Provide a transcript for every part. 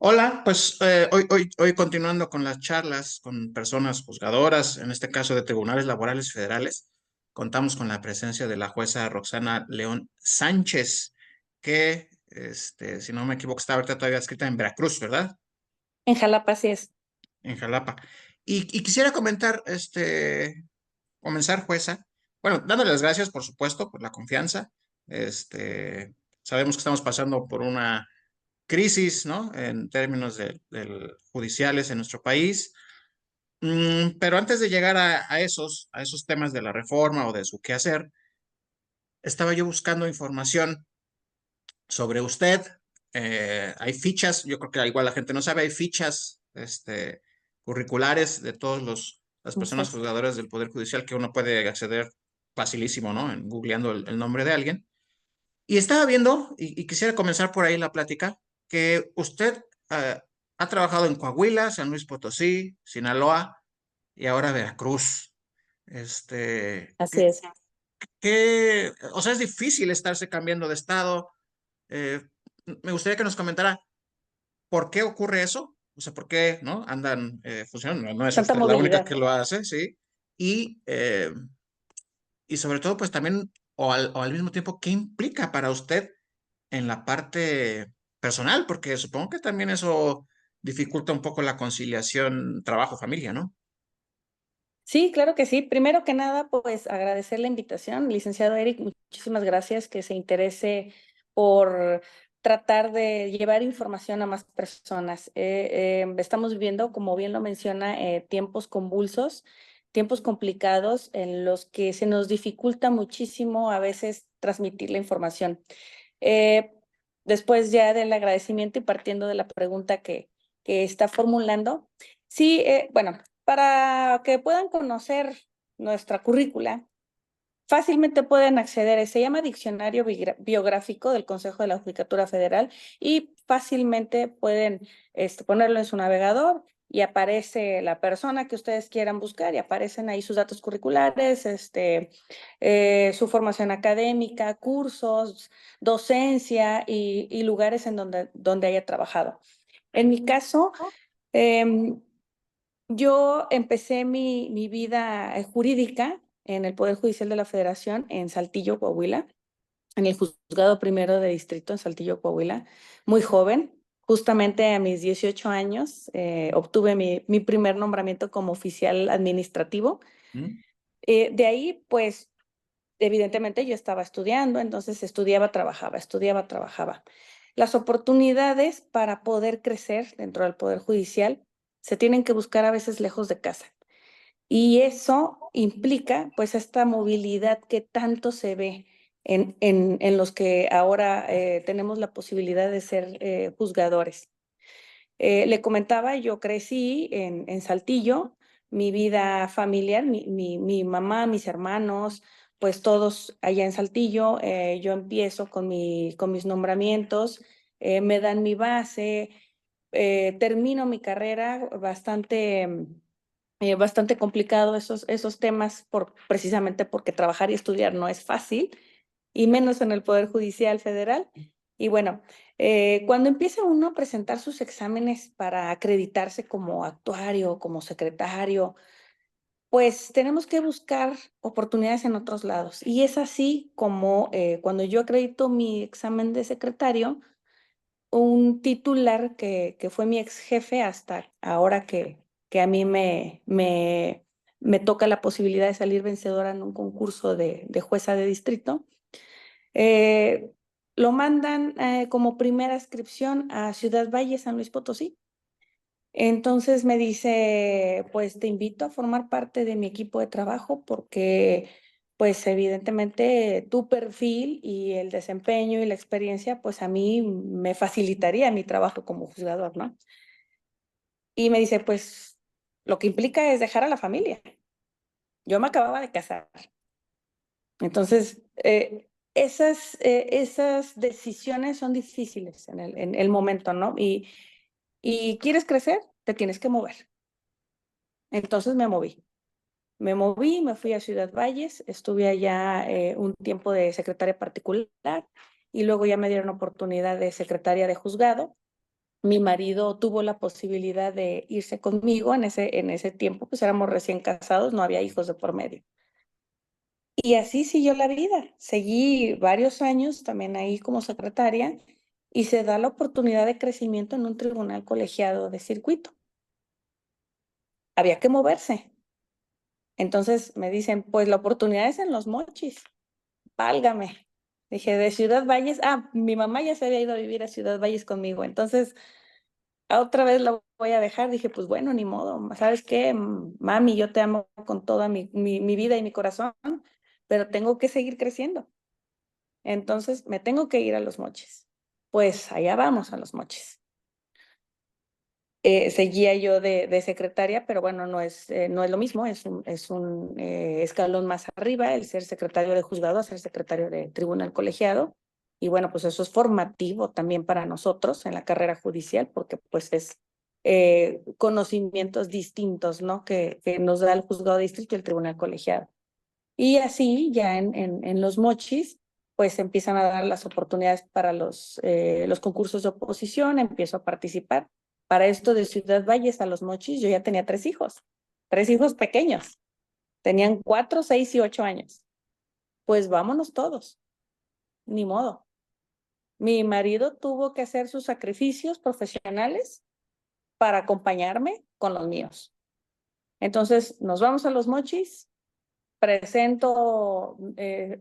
Hola, pues hoy continuando con las charlas con personas juzgadoras, en este caso de tribunales laborales federales, contamos con la presencia de la jueza Roxana León Sánchez, que, si no me equivoco, está ahorita todavía escrita en Veracruz, ¿verdad? En Jalapa sí es. En Jalapa. Y quisiera comentar, comenzar, jueza, bueno, dándole las gracias, por supuesto, por la confianza. Sabemos que estamos pasando por una crisis, ¿no? En términos del judiciales en nuestro país. Pero antes de llegar a esos temas de la reforma o de su quehacer, estaba yo buscando información sobre usted. Hay fichas, yo creo que igual la gente no sabe, hay fichas, curriculares de todas las personas Exacto. juzgadoras del Poder Judicial que uno puede acceder facilísimo, ¿no? En googleando el nombre de alguien. Y estaba viendo, y quisiera comenzar por ahí la plática, que usted ha trabajado en Coahuila, San Luis Potosí, Sinaloa y ahora Veracruz. Este, Así ¿qué, es. o sea, es difícil estarse cambiando de estado. Eh, Me gustaría que nos comentara por qué ocurre eso, o sea, por qué, ¿no? Andan funcionando. No es Tanta usted la única movilidad. que lo hace, ¿sí? Y, eh, y sobre todo, pues también, o al mismo tiempo, ¿qué implica para usted en la parte personal? Porque supongo que también eso dificulta un poco la conciliación trabajo-familia, ¿no? Sí, claro que sí. Primero que nada, pues agradecer la invitación, licenciado Eric, muchísimas gracias que se interese por tratar de llevar información a más personas. Estamos viviendo, como bien lo menciona, tiempos convulsos, tiempos complicados en los que se nos dificulta muchísimo a veces transmitir la información. Eh, Después ya del agradecimiento y partiendo de la pregunta que está formulando, sí, bueno, para que puedan conocer nuestra currícula, fácilmente pueden acceder, se llama Diccionario Biográfico del Consejo de la Judicatura Federal y fácilmente pueden ponerlo en su navegador y aparece la persona que ustedes quieran buscar y aparecen ahí sus datos curriculares, su formación académica, cursos, docencia y lugares en donde haya trabajado. En mi caso, em, yo empecé mi vida jurídica en el Poder Judicial de la Federación en Saltillo, Coahuila, en el Juzgado Primero de Distrito en Saltillo, Coahuila, muy joven. Justamente a mis 18 años obtuve mi primer nombramiento como oficial administrativo. ¿Mm? De ahí, pues, evidentemente yo estaba estudiando, entonces estudiaba, trabajaba, estudiaba, trabajaba. Las oportunidades para poder crecer dentro del Poder Judicial se tienen que buscar a veces lejos de casa. Y eso implica pues esta movilidad que tanto se ve en los que ahora tenemos la posibilidad de ser juzgadores. Le comentaba, yo crecí en Saltillo, mi vida familiar, mi mamá, mis hermanos, pues todos allá en Saltillo. Yo empiezo con mis nombramientos, me dan mi base, termino mi carrera bastante complicado esos temas precisamente porque trabajar y estudiar no es fácil, y menos en el Poder Judicial Federal. Y bueno, cuando empieza uno a presentar sus exámenes para acreditarse como actuario, como secretario, pues tenemos que buscar oportunidades en otros lados. Y es así como cuando yo acredito mi examen de secretario, un titular que fue mi ex jefe hasta ahora que a mí me toca la posibilidad de salir vencedora en un concurso de jueza de distrito, eh, lo mandan como primera inscripción a Ciudad Valle, San Luis Potosí. Entonces me dice, pues te invito a formar parte de mi equipo de trabajo porque, pues evidentemente tu perfil y el desempeño y la experiencia, pues a mí me facilitaría mi trabajo como juzgador, ¿no? Y me dice, pues lo que implica es dejar a la familia. Yo me acababa de casar. Entonces, esas decisiones son difíciles en el momento, ¿no? Y quieres crecer, te tienes que mover. Entonces me moví. Me fui a Ciudad Valles, estuve allá un tiempo de secretaria particular y luego ya me dieron oportunidad de secretaria de juzgado. Mi marido tuvo la posibilidad de irse conmigo en ese tiempo, pues éramos recién casados, no había hijos de por medio. Y así siguió la vida. Seguí varios años también ahí como secretaria y se da la oportunidad de crecimiento en un tribunal colegiado de circuito. Había que moverse. Entonces me dicen, pues la oportunidad es en Los Mochis, válgame. Dije, de Ciudad Valles, mi mamá ya se había ido a vivir a Ciudad Valles conmigo, entonces otra vez la voy a dejar. Dije, pues bueno, ni modo, ¿sabes qué? Mami, yo te amo con toda mi vida y mi corazón, pero tengo que seguir creciendo. Entonces me tengo que ir a Los Mochis. Pues allá vamos a Los Mochis. Seguía yo de secretaria, pero bueno, no es lo mismo, es un escalón más arriba el ser secretario de juzgado a ser secretario de tribunal colegiado. Y bueno, pues eso es formativo también para nosotros en la carrera judicial, porque pues es conocimientos distintos, ¿no? Que nos da el juzgado de distrito y el tribunal colegiado. Y así ya en Los Mochis, pues empiezan a dar las oportunidades para los concursos de oposición, empiezo a participar. Para esto de Ciudad Valles a Los Mochis, yo ya tenía tres hijos pequeños, tenían 4, 6 y 8 años. Pues vámonos todos, ni modo. Mi marido tuvo que hacer sus sacrificios profesionales para acompañarme con los míos. Entonces, nos vamos a Los Mochis, presento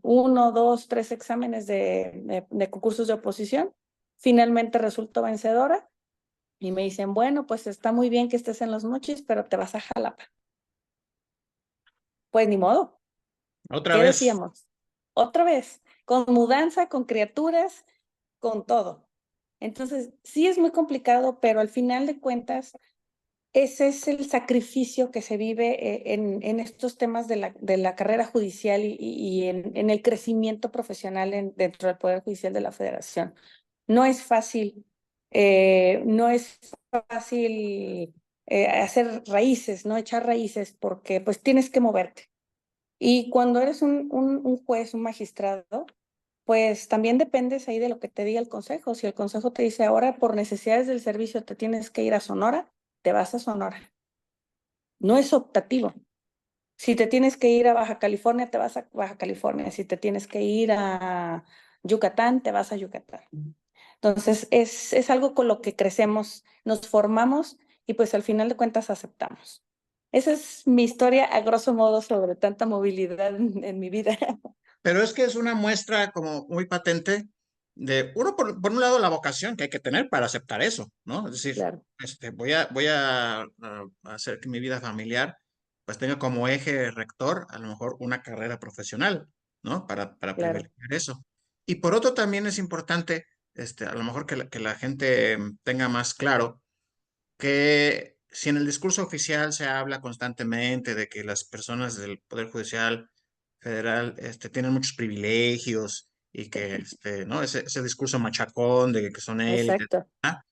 1, 2, 3 exámenes de concursos de oposición, finalmente resulto vencedora y me dicen, bueno, pues está muy bien que estés en Los Mochis, pero te vas a Jalapa. Pues ni modo, Otra ¿qué vez. decíamos? Otra vez, con mudanza, con criaturas, con todo. Entonces, sí es muy complicado, pero al final de cuentas, ese es el sacrificio que se vive en estos temas de la carrera judicial y en el crecimiento profesional dentro del Poder Judicial de la Federación. No es fácil, no es fácil hacer raíces, ¿no? Echar raíces, porque pues tienes que moverte. Y cuando eres un juez, un magistrado, pues también dependes ahí de lo que te diga el consejo. Si el consejo te dice ahora por necesidades del servicio te tienes que ir a Sonora, te vas a Sonora. No es optativo. Si te tienes que ir a Baja California, te vas a Baja California. Si te tienes que ir a Yucatán, te vas a Yucatán. Entonces, es algo con lo que crecemos, nos formamos y pues al final de cuentas aceptamos. Esa es mi historia a grosso modo sobre tanta movilidad en mi vida. Pero es que es una muestra como muy patente de, uno, por un lado, la vocación que hay que tener para aceptar eso, ¿no? Es decir, Claro, voy a hacer que mi vida familiar pues tenga como eje rector a lo mejor una carrera profesional, ¿no? Para claro, privilegiar eso. Y por otro también es importante, a lo mejor que la gente tenga más claro que si en el discurso oficial se habla constantemente de que las personas del Poder Judicial Federal tienen muchos privilegios y que ¿no? Ese discurso machacón de que son élites, exacto, ¿ah?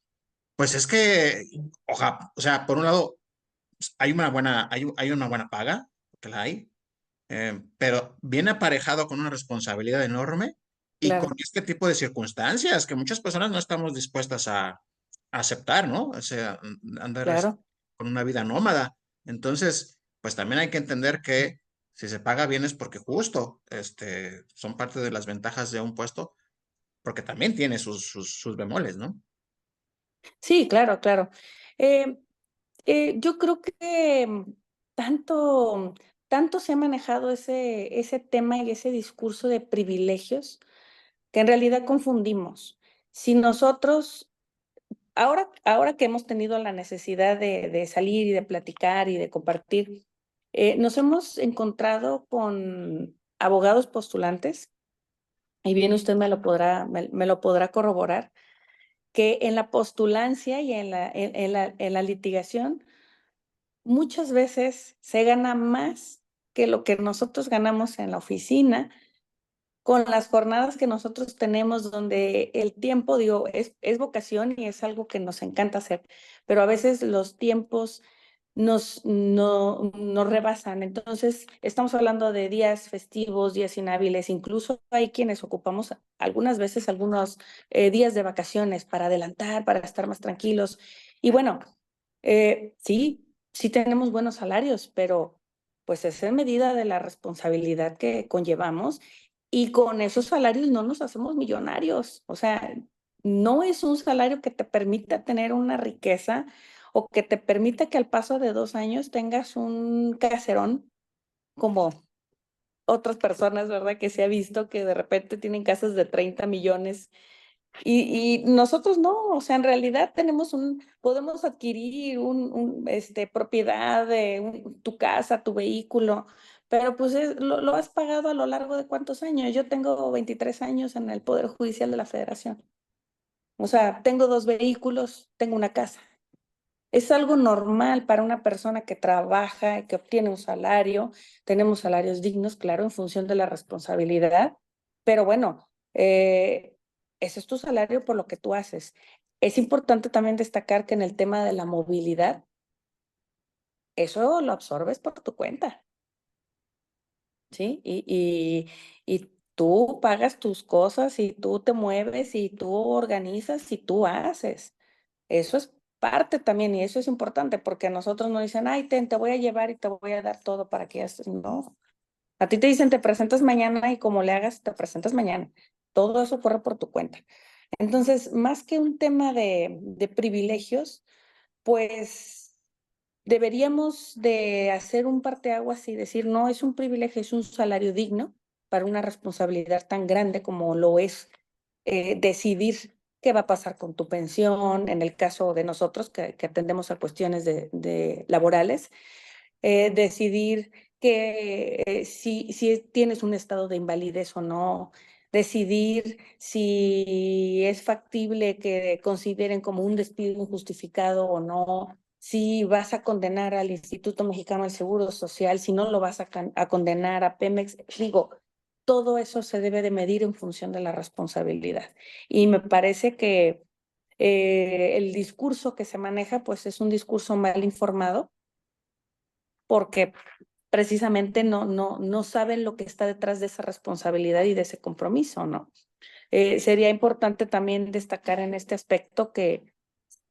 Pues es que, o sea, por un lado, hay una buena paga, que la hay, pero viene aparejado con una responsabilidad enorme y con claro, este tipo de circunstancias que muchas personas no estamos dispuestas a aceptar, ¿no? O sea, andar claro. con una vida nómada. Entonces, pues también hay que entender que si se paga bien es porque justo, son parte de las ventajas de un puesto, porque también tiene sus bemoles, ¿no? Sí, claro, claro. Eh, yo creo que tanto, tanto se ha manejado ese tema y ese discurso de privilegios que en realidad confundimos. Si nosotros, ahora que hemos tenido la necesidad de salir y de platicar y de compartir, nos hemos encontrado con abogados postulantes, y bien usted me lo podrá corroborar, que en la postulancia y en la litigación muchas veces se gana más que lo que nosotros ganamos en la oficina, con las jornadas que nosotros tenemos, donde el tiempo, digo, es vocación y es algo que nos encanta hacer, pero a veces los tiempos nos rebasan. Entonces, estamos hablando de días festivos, días inhábiles, incluso hay quienes ocupamos algunas veces algunos días de vacaciones para adelantar, para estar más tranquilos. Y bueno, sí, sí tenemos buenos salarios, pero pues es en medida de la responsabilidad que conllevamos y con esos salarios no nos hacemos millonarios. O sea, no es un salario que te permita tener una riqueza o que te permita que al paso de 2 años tengas un caserón como otras personas, ¿verdad? Que se ha visto que de repente tienen casas de 30 millones y nosotros no, o sea, en realidad podemos adquirir propiedad de tu casa, tu vehículo, pero pues lo has pagado a lo largo de cuántos años. Yo tengo 23 años en el Poder Judicial de la Federación. O sea, tengo 2 vehículos, tengo una casa. Es algo normal para una persona que trabaja, que obtiene un salario. Tenemos salarios dignos, claro, en función de la responsabilidad, pero bueno, ese es tu salario por lo que tú haces. Es importante también destacar que en el tema de la movilidad, eso lo absorbes por tu cuenta, ¿sí? Y tú pagas tus cosas y tú te mueves y tú organizas y tú haces. Eso es parte también y eso es importante porque a nosotros nos dicen, ay, te voy a llevar y te voy a dar todo para que haces. No, a ti te dicen, te presentas mañana y como le hagas, te presentas mañana. Todo eso corre por tu cuenta. Entonces, más que un tema de privilegios, pues deberíamos de hacer un parteaguas y decir, no es un privilegio, es un salario digno para una responsabilidad tan grande como lo es decidir qué va a pasar con tu pensión, en el caso de nosotros que atendemos a cuestiones de laborales, decidir que si tienes un estado de invalidez o no, decidir si es factible que consideren como un despido injustificado o no, si vas a condenar al Instituto Mexicano del Seguro Social, si no lo vas a condenar a Pemex. Digo, todo eso se debe de medir en función de la responsabilidad. Y me parece que el discurso que se maneja, pues es un discurso mal informado porque precisamente no saben lo que está detrás de esa responsabilidad y de ese compromiso, ¿no? Sería importante también destacar en este aspecto que,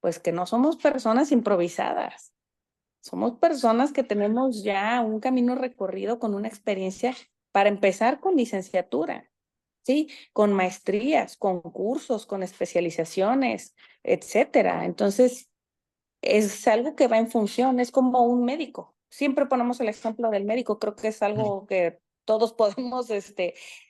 pues, que no somos personas improvisadas, somos personas que tenemos ya un camino recorrido con una experiencia, para empezar con licenciatura, ¿sí? Con maestrías, con cursos, con especializaciones, etcétera. Entonces, es algo que va en función, es como un médico. Siempre ponemos el ejemplo del médico, creo que es algo que todos podemos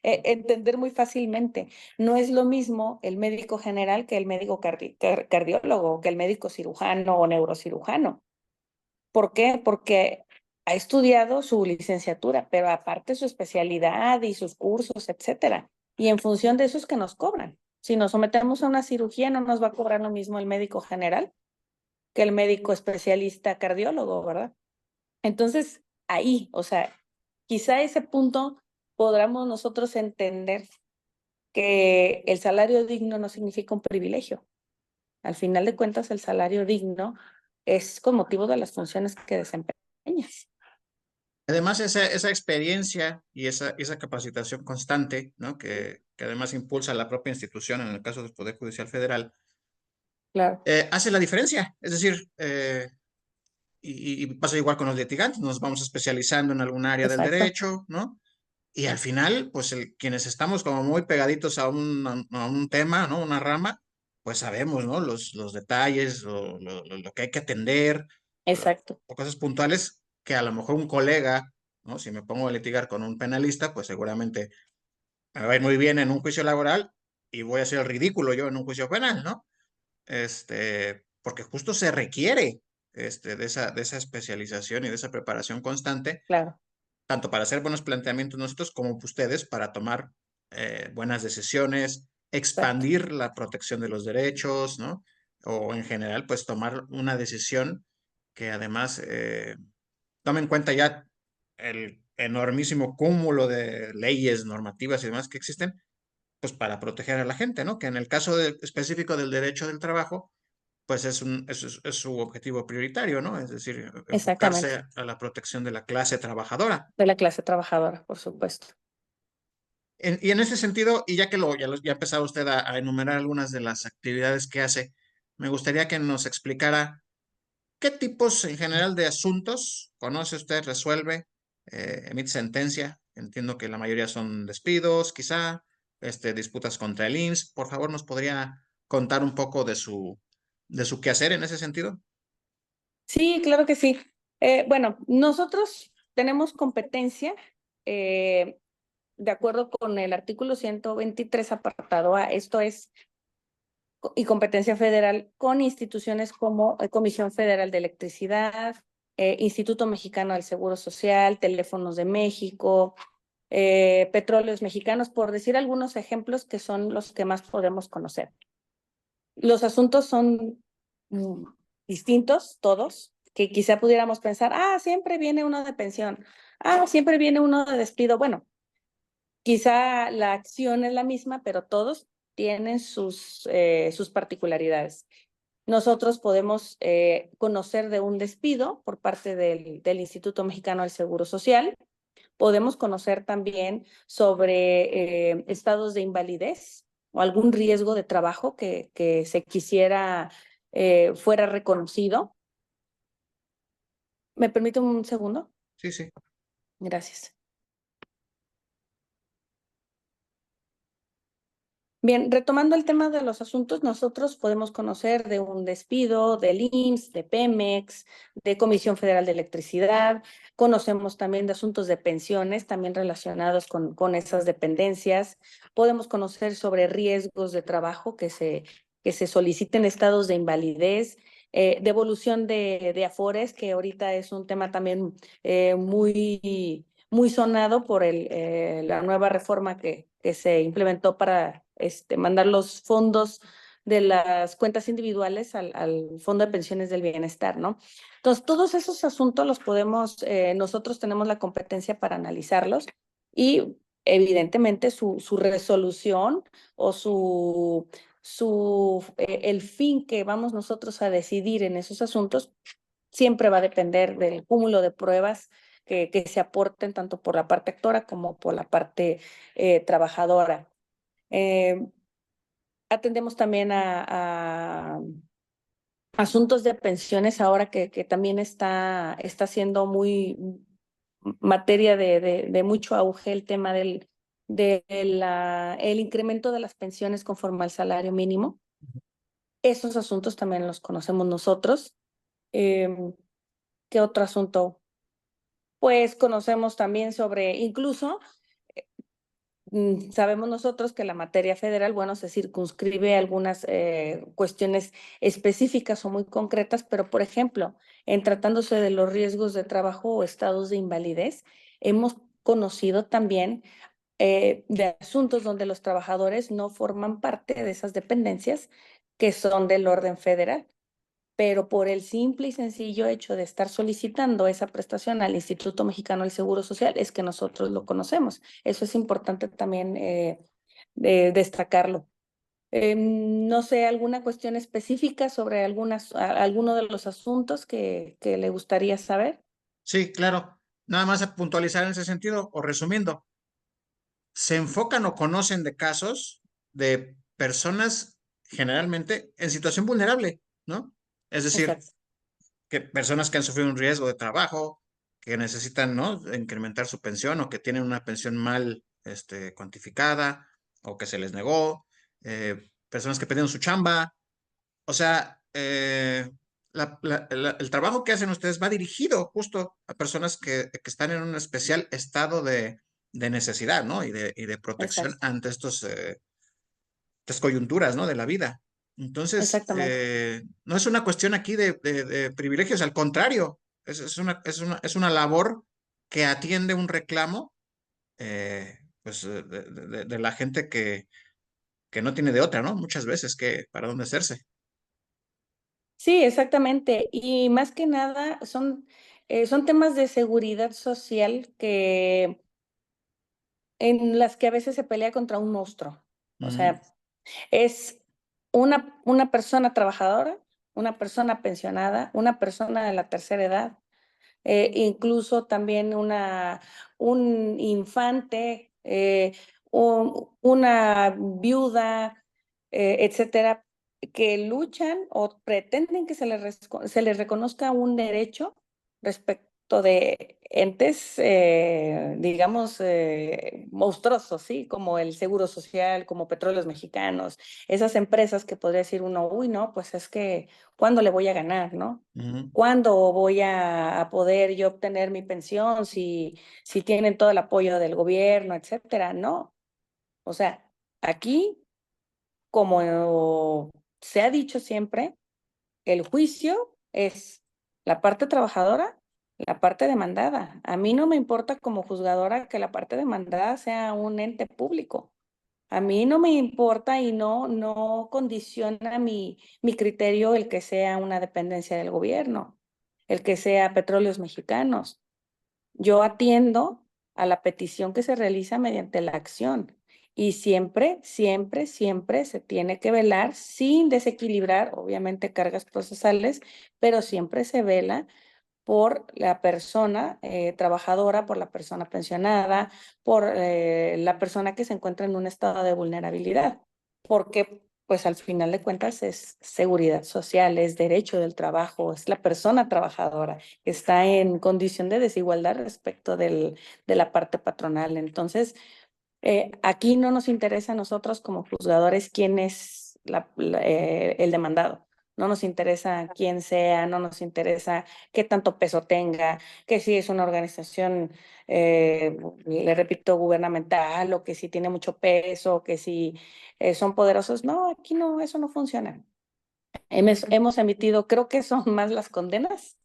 entender muy fácilmente. No es lo mismo el médico general que el médico cardiólogo, que el médico cirujano o neurocirujano. ¿Por qué? Porque ha estudiado su licenciatura, pero aparte su especialidad y sus cursos, etcétera. Y en función de eso es que nos cobran. Si nos sometemos a una cirugía, no nos va a cobrar lo mismo el médico general que el médico especialista cardiólogo, ¿verdad? Entonces, ahí, o sea, quizá ese punto podamos nosotros entender que el salario digno no significa un privilegio. Al final de cuentas, el salario digno es con motivo de las funciones que desempeñas. Además, esa experiencia y esa capacitación constante, ¿no? Que además impulsa la propia institución, en el caso del Poder Judicial Federal, Claro, hace la diferencia. Es decir, y pasa igual con los litigantes, nos vamos especializando en algún área del exacto, derecho, ¿no? Y al final, pues quienes estamos como muy pegaditos a un tema, ¿no? Una rama, pues sabemos, ¿no? Los detalles, lo que hay que atender, exacto, o cosas puntuales que a lo mejor un colega, ¿no? Si me pongo a litigar con un penalista, pues seguramente me va a ir muy bien en un juicio laboral y voy a hacer el ridículo yo en un juicio penal, ¿no? Porque justo se requiere de esa especialización y de esa preparación constante, claro, tanto para hacer buenos planteamientos nosotros como ustedes para tomar buenas decisiones, exacto, expandir la protección de los derechos, ¿no? O en general, pues tomar una decisión que además tome en cuenta ya el enormísimo cúmulo de leyes, normativas y demás que existen, pues para proteger a la gente, ¿no? Que en el caso específico del derecho del trabajo, pues es su objetivo prioritario, ¿no? Es decir, Exactamente, enfocarse a la protección de la clase trabajadora. de la clase trabajadora, por supuesto. Y en ese sentido, y ya que ya ha empezado usted a enumerar algunas de las actividades que hace, me gustaría que nos explicara qué tipos en general de asuntos conoce usted, resuelve, emite sentencia. Entiendo que la mayoría son despidos, quizá, disputas contra el IMSS. Por favor, ¿nos podría contar un poco de su quehacer en ese sentido? Sí, claro que sí. Bueno, nosotros tenemos competencia, eh, de acuerdo con el artículo 123, apartado A, esto es, y competencia federal con instituciones como Comisión Federal de Electricidad, Instituto Mexicano del Seguro Social, Teléfonos de México, Petróleos Mexicanos, por decir algunos ejemplos que son los que más podemos conocer. Los asuntos son mm, distintos, todos, que quizá pudiéramos pensar, siempre viene uno de pensión, siempre viene uno de despido. Bueno, quizá la acción es la misma, pero todos tienen sus particularidades. Nosotros podemos conocer de un despido por parte del Instituto Mexicano del Seguro Social. Podemos conocer también sobre estados de invalidez o algún riesgo de trabajo que se quisiera fuera reconocido. ¿Me permite un segundo? Sí, sí. Gracias. Bien, retomando el tema de los asuntos, nosotros podemos conocer de un despido, del IMSS, de Pemex, de Comisión Federal de Electricidad, conocemos también de asuntos de pensiones, también relacionados con esas dependencias, podemos conocer sobre riesgos de trabajo que se soliciten estados de invalidez, devolución de afores, que ahorita es un tema también muy sonado por la nueva reforma que se implementó para mandar los fondos de las cuentas individuales al Fondo de Pensiones del Bienestar, ¿no? Entonces, todos esos asuntos los podemos, nosotros tenemos la competencia para analizarlos y evidentemente su resolución o el fin que vamos nosotros a decidir en esos asuntos siempre va a depender del cúmulo de pruebas que se aporten tanto por la parte actora como por la parte trabajadora. Eh, Atendemos también a asuntos de pensiones ahora que también está siendo muy materia de mucho auge el tema el incremento de las pensiones conforme al salario mínimo. Esos asuntos también los conocemos nosotros. ¿Qué otro asunto? Pues conocemos también sobre, incluso sabemos nosotros que la materia federal, bueno, se circunscribe a algunas cuestiones específicas o muy concretas, pero por ejemplo, en tratándose de los riesgos de trabajo o estados de invalidez, hemos conocido también de asuntos donde los trabajadores no forman parte de esas dependencias que son del orden federal, pero por el simple y sencillo hecho de estar solicitando esa prestación al Instituto Mexicano del Seguro Social es que nosotros lo conocemos. Eso es importante también destacarlo. No sé, ¿alguna cuestión específica sobre alguno de los asuntos que le gustaría saber? Sí, claro. Nada más a puntualizar en ese sentido, o resumiendo, se enfocan o conocen de casos de personas generalmente en situación vulnerable, ¿no? Es decir, Exacto, que personas que han sufrido un riesgo de trabajo, que necesitan, ¿no?, incrementar su pensión o que tienen una pensión mal, cuantificada o que se les negó, personas que perdieron su chamba. O sea, el trabajo que hacen ustedes va dirigido justo a personas que están en un especial estado de necesidad, ¿no? Y de protección exacto, ante estas coyunturas, ¿no? De la vida. Entonces, exactamente. no es una cuestión aquí de privilegios, al contrario, es una labor que atiende un reclamo, pues, de la gente que no tiene de otra, ¿no? Muchas veces que para dónde hacerse. Sí, exactamente. Y más que nada son temas de seguridad social en las que a veces se pelea contra un monstruo. O Ujú. sea, es una persona trabajadora una persona pensionada, una persona de la tercera edad, incluso también un infante, una viuda, etcétera, que luchan o pretenden que se les reconozca un derecho respecto de entes, digamos, monstruosos, ¿sí? Como el Seguro Social, como Petróleos Mexicanos, esas empresas que podría decir uno, uy, no, pues es que, ¿cuándo le voy a ganar, no? Ujú. ¿Cuándo voy a poder yo obtener mi pensión si tienen todo el apoyo del gobierno, etcétera? No. O sea, aquí, como se ha dicho siempre, el juicio es la parte trabajadora, la parte demandada. A mí no me importa como juzgadora que la parte demandada sea un ente público. A mí no me importa y no condiciona mi criterio el que sea una dependencia del gobierno, el que sea Petróleos Mexicanos. Yo atiendo a la petición que se realiza mediante la acción y siempre, siempre, siempre se tiene que velar sin desequilibrar, obviamente, cargas procesales, pero siempre se vela por la persona trabajadora, por la persona pensionada, por la persona que se encuentra en un estado de vulnerabilidad, porque pues al final de cuentas es seguridad social, es derecho del trabajo, es la persona trabajadora que está en condición de desigualdad respecto de la parte patronal. Entonces, aquí no nos interesa a nosotros como juzgadores quién es el demandado. No nos interesa quién sea, no nos interesa qué tanto peso tenga, que si es una organización, le repito, gubernamental o que si tiene mucho peso, que si son poderosos. No, aquí no, eso no funciona. Hemos emitido, creo que son más las condenas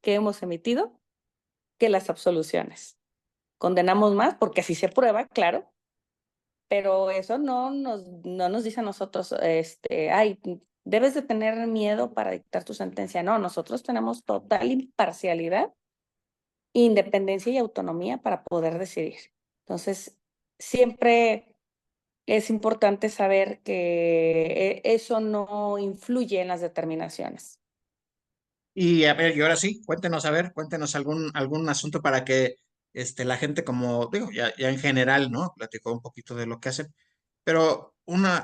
que hemos emitido que las absoluciones. Condenamos más porque así se prueba, claro, pero eso no nos dice a nosotros, ay, debes de tener miedo para dictar tu sentencia. No, nosotros tenemos total imparcialidad, independencia y autonomía para poder decidir. Entonces, siempre es importante saber que eso no influye en las determinaciones. Y a ver, y ahora sí, cuéntenos, a ver, cuéntenos algún asunto para que la gente, como digo, ya en general, ¿no? Platicó un poquito de lo que hacen, pero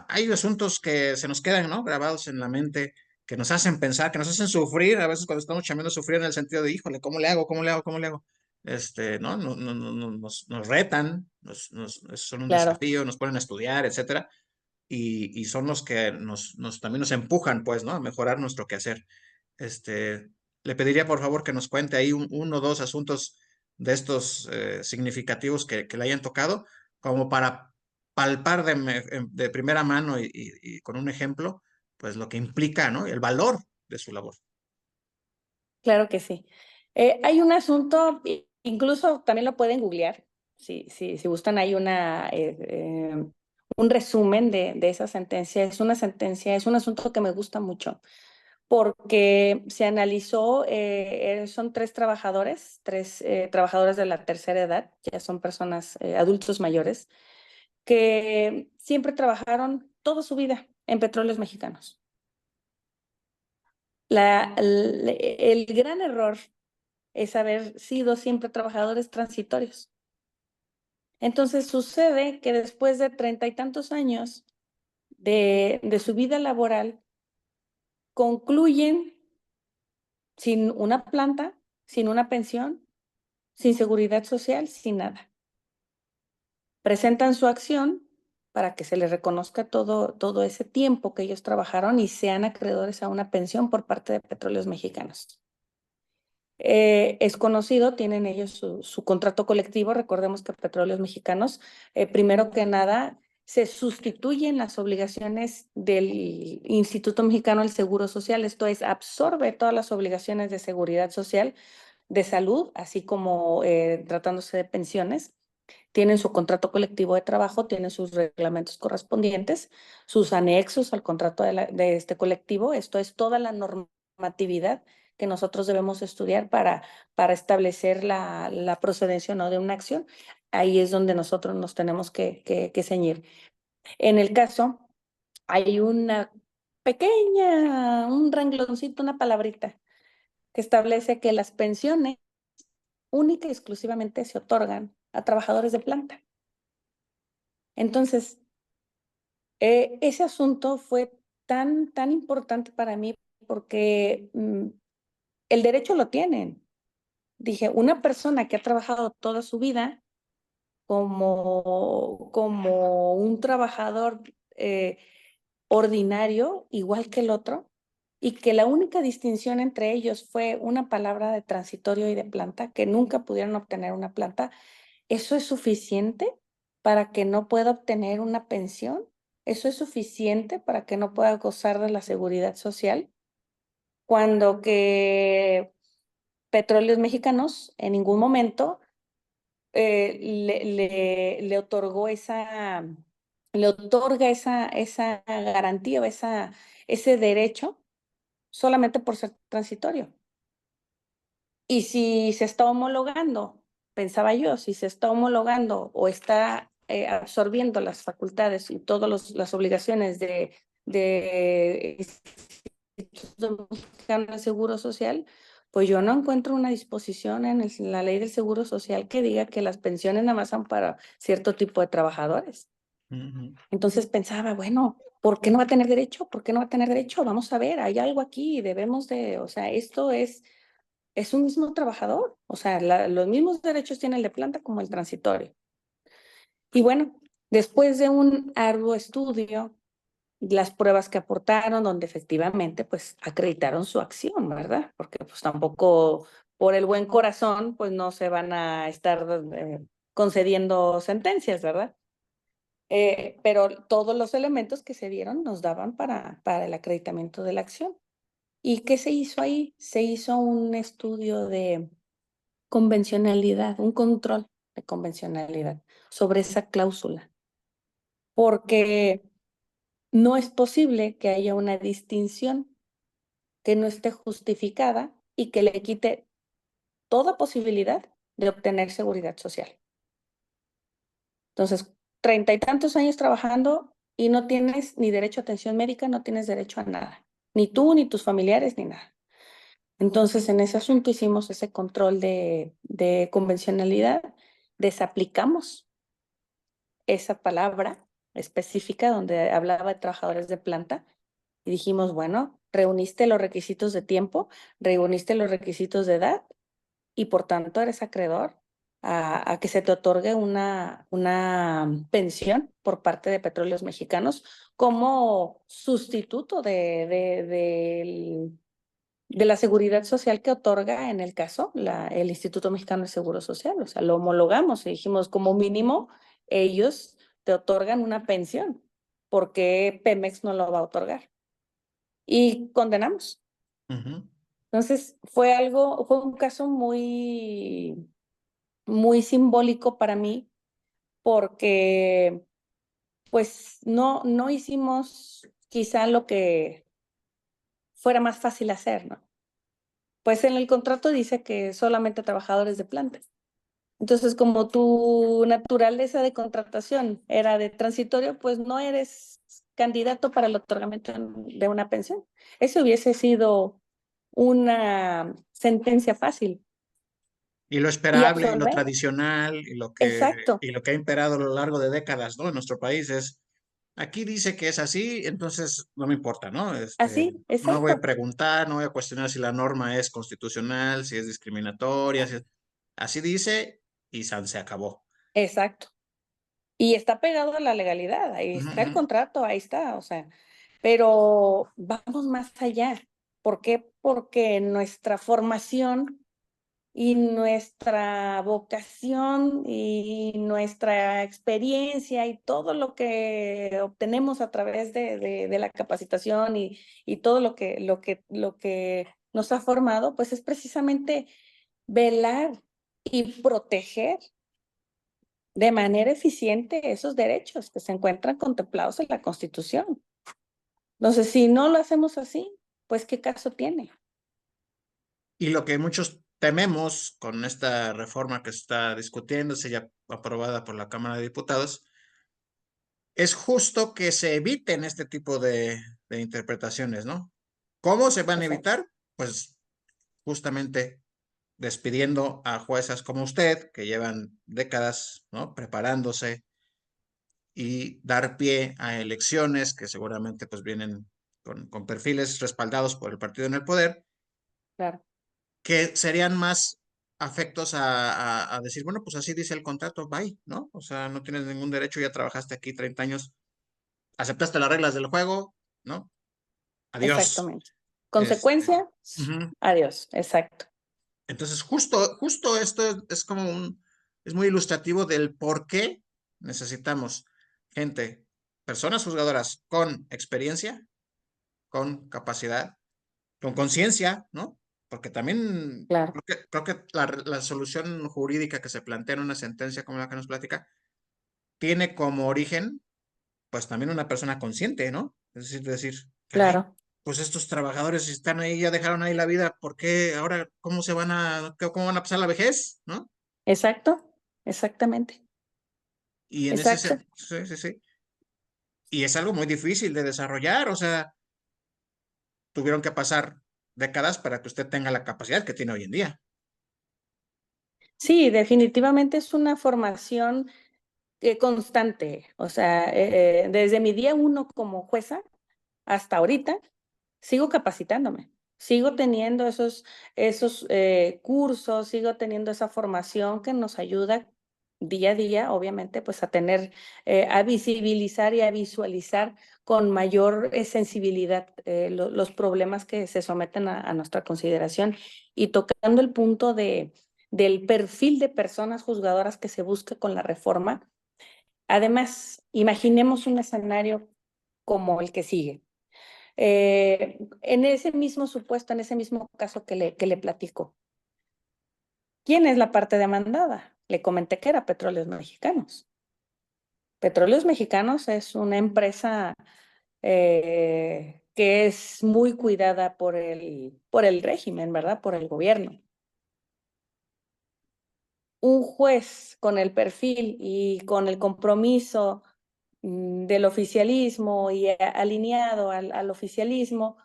hay asuntos que se nos quedan, ¿no? Grabados en la mente, que nos hacen pensar, que nos hacen sufrir, a veces cuando estamos chambeando, sufrir en el sentido de, híjole, ¿cómo le hago? ¿Cómo le hago? ¿Cómo le hago? ¿No? Nos retan, son un Claro, desafío, nos ponen a estudiar, etcétera, y son los que también nos empujan, pues, ¿no? A mejorar nuestro quehacer. Le pediría por favor que nos cuente ahí uno o dos asuntos de estos significativos que le hayan tocado, como para palpar de primera mano y con un ejemplo, pues lo que implica, ¿no? El valor de su labor. claro que sí. Hay un asunto, incluso también lo pueden googlear, si gustan, hay un resumen de esa sentencia. Es una sentencia, es un asunto que me gusta mucho porque se analizó, son tres trabajadores de la tercera edad, ya son personas, adultos mayores, que siempre trabajaron toda su vida en Petróleos Mexicanos. El gran error es haber sido siempre trabajadores transitorios. Entonces sucede que después de 30 y tantos años de su vida laboral, concluyen sin una planta, sin una pensión, sin seguridad social, sin nada. Presentan su acción para que se les reconozca todo ese tiempo que ellos trabajaron y sean acreedores a una pensión por parte de Petróleos Mexicanos. Es conocido, tienen ellos su contrato colectivo. Recordemos que Petróleos Mexicanos, primero que nada, se sustituyen las obligaciones del Instituto Mexicano del Seguro Social, esto es, absorbe todas las obligaciones de seguridad social, de salud, así como tratándose de pensiones. Tienen su contrato colectivo de trabajo, tienen sus reglamentos correspondientes, sus anexos al contrato de este colectivo. Esto es toda la normatividad que nosotros debemos estudiar para establecer la procedencia o no de una acción. Ahí es donde nosotros nos tenemos que ceñir. En el caso, hay una pequeña, un rengloncito, una palabrita, que establece que las pensiones única y exclusivamente se otorgan a trabajadores de planta. Entonces, ese asunto fue tan importante para mí porque el derecho lo tienen. Dije, una persona que ha trabajado toda su vida como un trabajador ordinario, igual que el otro, y que la única distinción entre ellos fue una palabra de transitorio y de planta, que nunca pudieron obtener una planta, ¿eso es suficiente para que no pueda obtener una pensión? ¿Eso es suficiente para que no pueda gozar de la seguridad social? Cuando que Petróleos Mexicanos en ningún momento le otorgó le otorga esa garantía o ese derecho solamente por ser transitorio. Y si se está homologando, pensaba yo, si se está homologando o está absorbiendo las facultades y todas las obligaciones de Instituto Mexicano del Seguro Social, pues yo no encuentro una disposición en la ley del Seguro Social que diga que las pensiones nada más son para cierto tipo de trabajadores. Entonces pensaba, bueno, ¿por qué no va a tener derecho? ¿Por qué no va a tener derecho? Vamos a ver, hay algo aquí, debemos de, o sea, esto es un mismo trabajador, o sea, los mismos derechos tiene el de planta como el transitorio. Y bueno, después de un arduo estudio, las pruebas que aportaron, donde efectivamente pues acreditaron su acción, ¿verdad? Porque pues tampoco por el buen corazón pues no se van a estar concediendo sentencias, ¿verdad? Pero todos los elementos que se dieron nos daban para el acreditamiento de la acción. ¿Y qué se hizo ahí? Se hizo un estudio de convencionalidad, un control de convencionalidad sobre esa cláusula, porque no es posible que haya una distinción que no esté justificada y que le quite toda posibilidad de obtener seguridad social. Entonces, 30 y tantos años trabajando y no tienes ni derecho a atención médica, no tienes derecho a nada, ni tú, ni tus familiares, ni nada. Entonces, en ese asunto hicimos ese control de convencionalidad, desaplicamos esa palabra específica donde hablaba de trabajadores de planta y dijimos, bueno, reuniste los requisitos de tiempo, reuniste los requisitos de edad y por tanto eres acreedor a que se te otorgue una pensión por parte de Petróleos Mexicanos como sustituto de la seguridad social que otorga en el caso el Instituto Mexicano de Seguro Social. O sea, lo homologamos y dijimos, como mínimo, ellos te otorgan una pensión. ¿Por qué Pemex no lo va a otorgar? Y condenamos. Entonces, fue un caso muy simbólico para mí porque pues no hicimos quizá lo que fuera más fácil hacer, ¿no? Pues en el contrato dice que solamente trabajadores de planta. Entonces, como tu naturaleza de contratación era de transitorio, pues no eres candidato para el otorgamiento de una pensión. Eso hubiese sido una sentencia fácil Y lo y esperable, y lo absolver. tradicional, Exacto. y lo que ha imperado a lo largo de décadas, ¿no? En nuestro país es, aquí dice que es así, entonces no me importa, ¿no? Así, No voy a exacto. preguntar, no voy a cuestionar si la norma es constitucional, si es discriminatoria, así dice y se acabó. Exacto. Y está pegado a la legalidad, ahí Ujú, está el ujú. contrato, ahí está, o sea, pero vamos más allá. ¿Por qué? Porque nuestra formación y nuestra vocación y nuestra experiencia y todo lo que obtenemos a través de la capacitación y todo lo que nos ha formado, pues es precisamente velar y proteger de manera eficiente esos derechos que se encuentran contemplados en la Constitución. Entonces, si no lo hacemos así, pues ¿qué caso tiene? Y lo que muchos tememos con esta reforma que se está discutiendo, se ya aprobada por la Cámara de Diputados, es justo que se eviten este tipo de interpretaciones, ¿no? ¿Cómo se van a Exacto. evitar? Pues justamente despidiendo a juezas como usted, que llevan décadas, ¿no? Preparándose y dar pie a elecciones que seguramente pues vienen con perfiles respaldados por el partido en el poder, Claro. que serían más afectos a decir, bueno, pues así dice el contrato, bye, ¿no? O sea, no tienes ningún derecho, ya trabajaste aquí 30 años, aceptaste las reglas del juego, ¿no? Adiós. Exactamente. Este, Consecuencia, ujú. adiós. Exacto. Entonces, justo esto es como es muy ilustrativo del por qué necesitamos gente, personas juzgadoras con experiencia, con capacidad, con conciencia, ¿no? Porque también Claro. creo que la solución jurídica que se plantea en una sentencia como la que nos platica tiene como origen, pues también una persona consciente, ¿no? Es decir, caray, Claro. pues estos trabajadores están ahí, ya dejaron ahí la vida, ¿por qué ahora, cómo van a pasar la vejez, ¿no? Exacto. Exactamente. Y en ese Exacto. sentido, sí, sí, sí. Y es algo muy difícil de desarrollar, o sea, tuvieron que pasar décadas para que usted tenga la capacidad que tiene hoy en día. Sí, definitivamente es una formación constante. O sea, desde mi día uno como jueza hasta ahorita, sigo capacitándome, sigo teniendo esos cursos, sigo teniendo esa formación que nos ayuda día a día, obviamente, pues a tener, a visibilizar y a visualizar con mayor sensibilidad los problemas que se someten a nuestra consideración y tocando el punto del perfil de personas juzgadoras que se busca con la reforma. Además, imaginemos un escenario como el que sigue. En ese mismo supuesto, en ese mismo caso que le platico, ¿quién es la parte demandada? Le comenté que era Petróleos Mexicanos. Petróleos Mexicanos es una empresa que es muy cuidada por el régimen, ¿verdad? Por el gobierno. Un juez con el perfil y con el compromiso del oficialismo y alineado al oficialismo,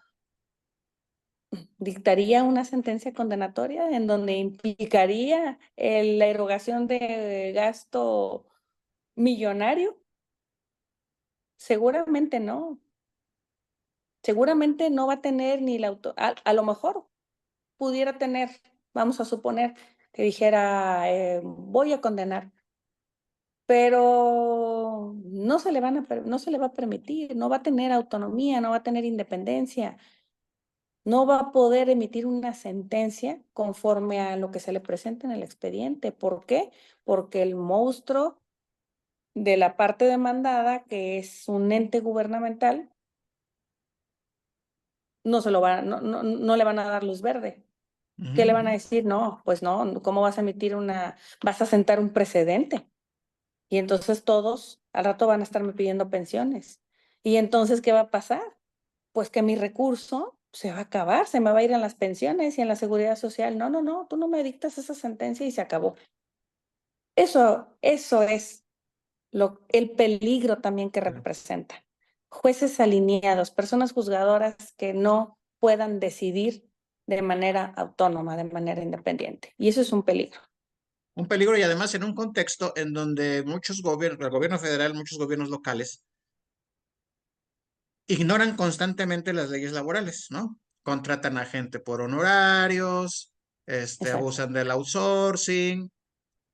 dictaría una sentencia condenatoria en donde implicaría la erogación de gasto millonario. Seguramente no. Seguramente no va a tener ni la auto. A lo mejor pudiera tener, vamos a suponer, que dijera, voy a condenar, pero no se le va a permitir, no va a tener autonomía, no va a tener independencia. No va a poder emitir una sentencia conforme a lo que se le presenta en el expediente. ¿Por qué? Porque el monstruo de la parte demandada, que es un ente gubernamental, no le van a dar luz verde. Ujú, ¿Qué le van a ujú. decir? No, pues no, ¿cómo vas a vas a sentar un precedente? Y entonces todos al rato van a estarme pidiendo pensiones. ¿Y entonces qué va a pasar? Pues que mi recurso se va a acabar, se me va a ir en las pensiones y en la seguridad social. No, no, no, tú no me dictas esa sentencia y se acabó. Eso es el peligro también que Claro. representa. Jueces alineados, personas juzgadoras que no puedan decidir de manera autónoma, de manera independiente. Y eso es un peligro. Un peligro y además en un contexto en donde muchos gobiernos, el gobierno federal, muchos gobiernos locales, ignoran constantemente las leyes laborales, ¿no? Contratan a gente por honorarios, Exacto. abusan del outsourcing.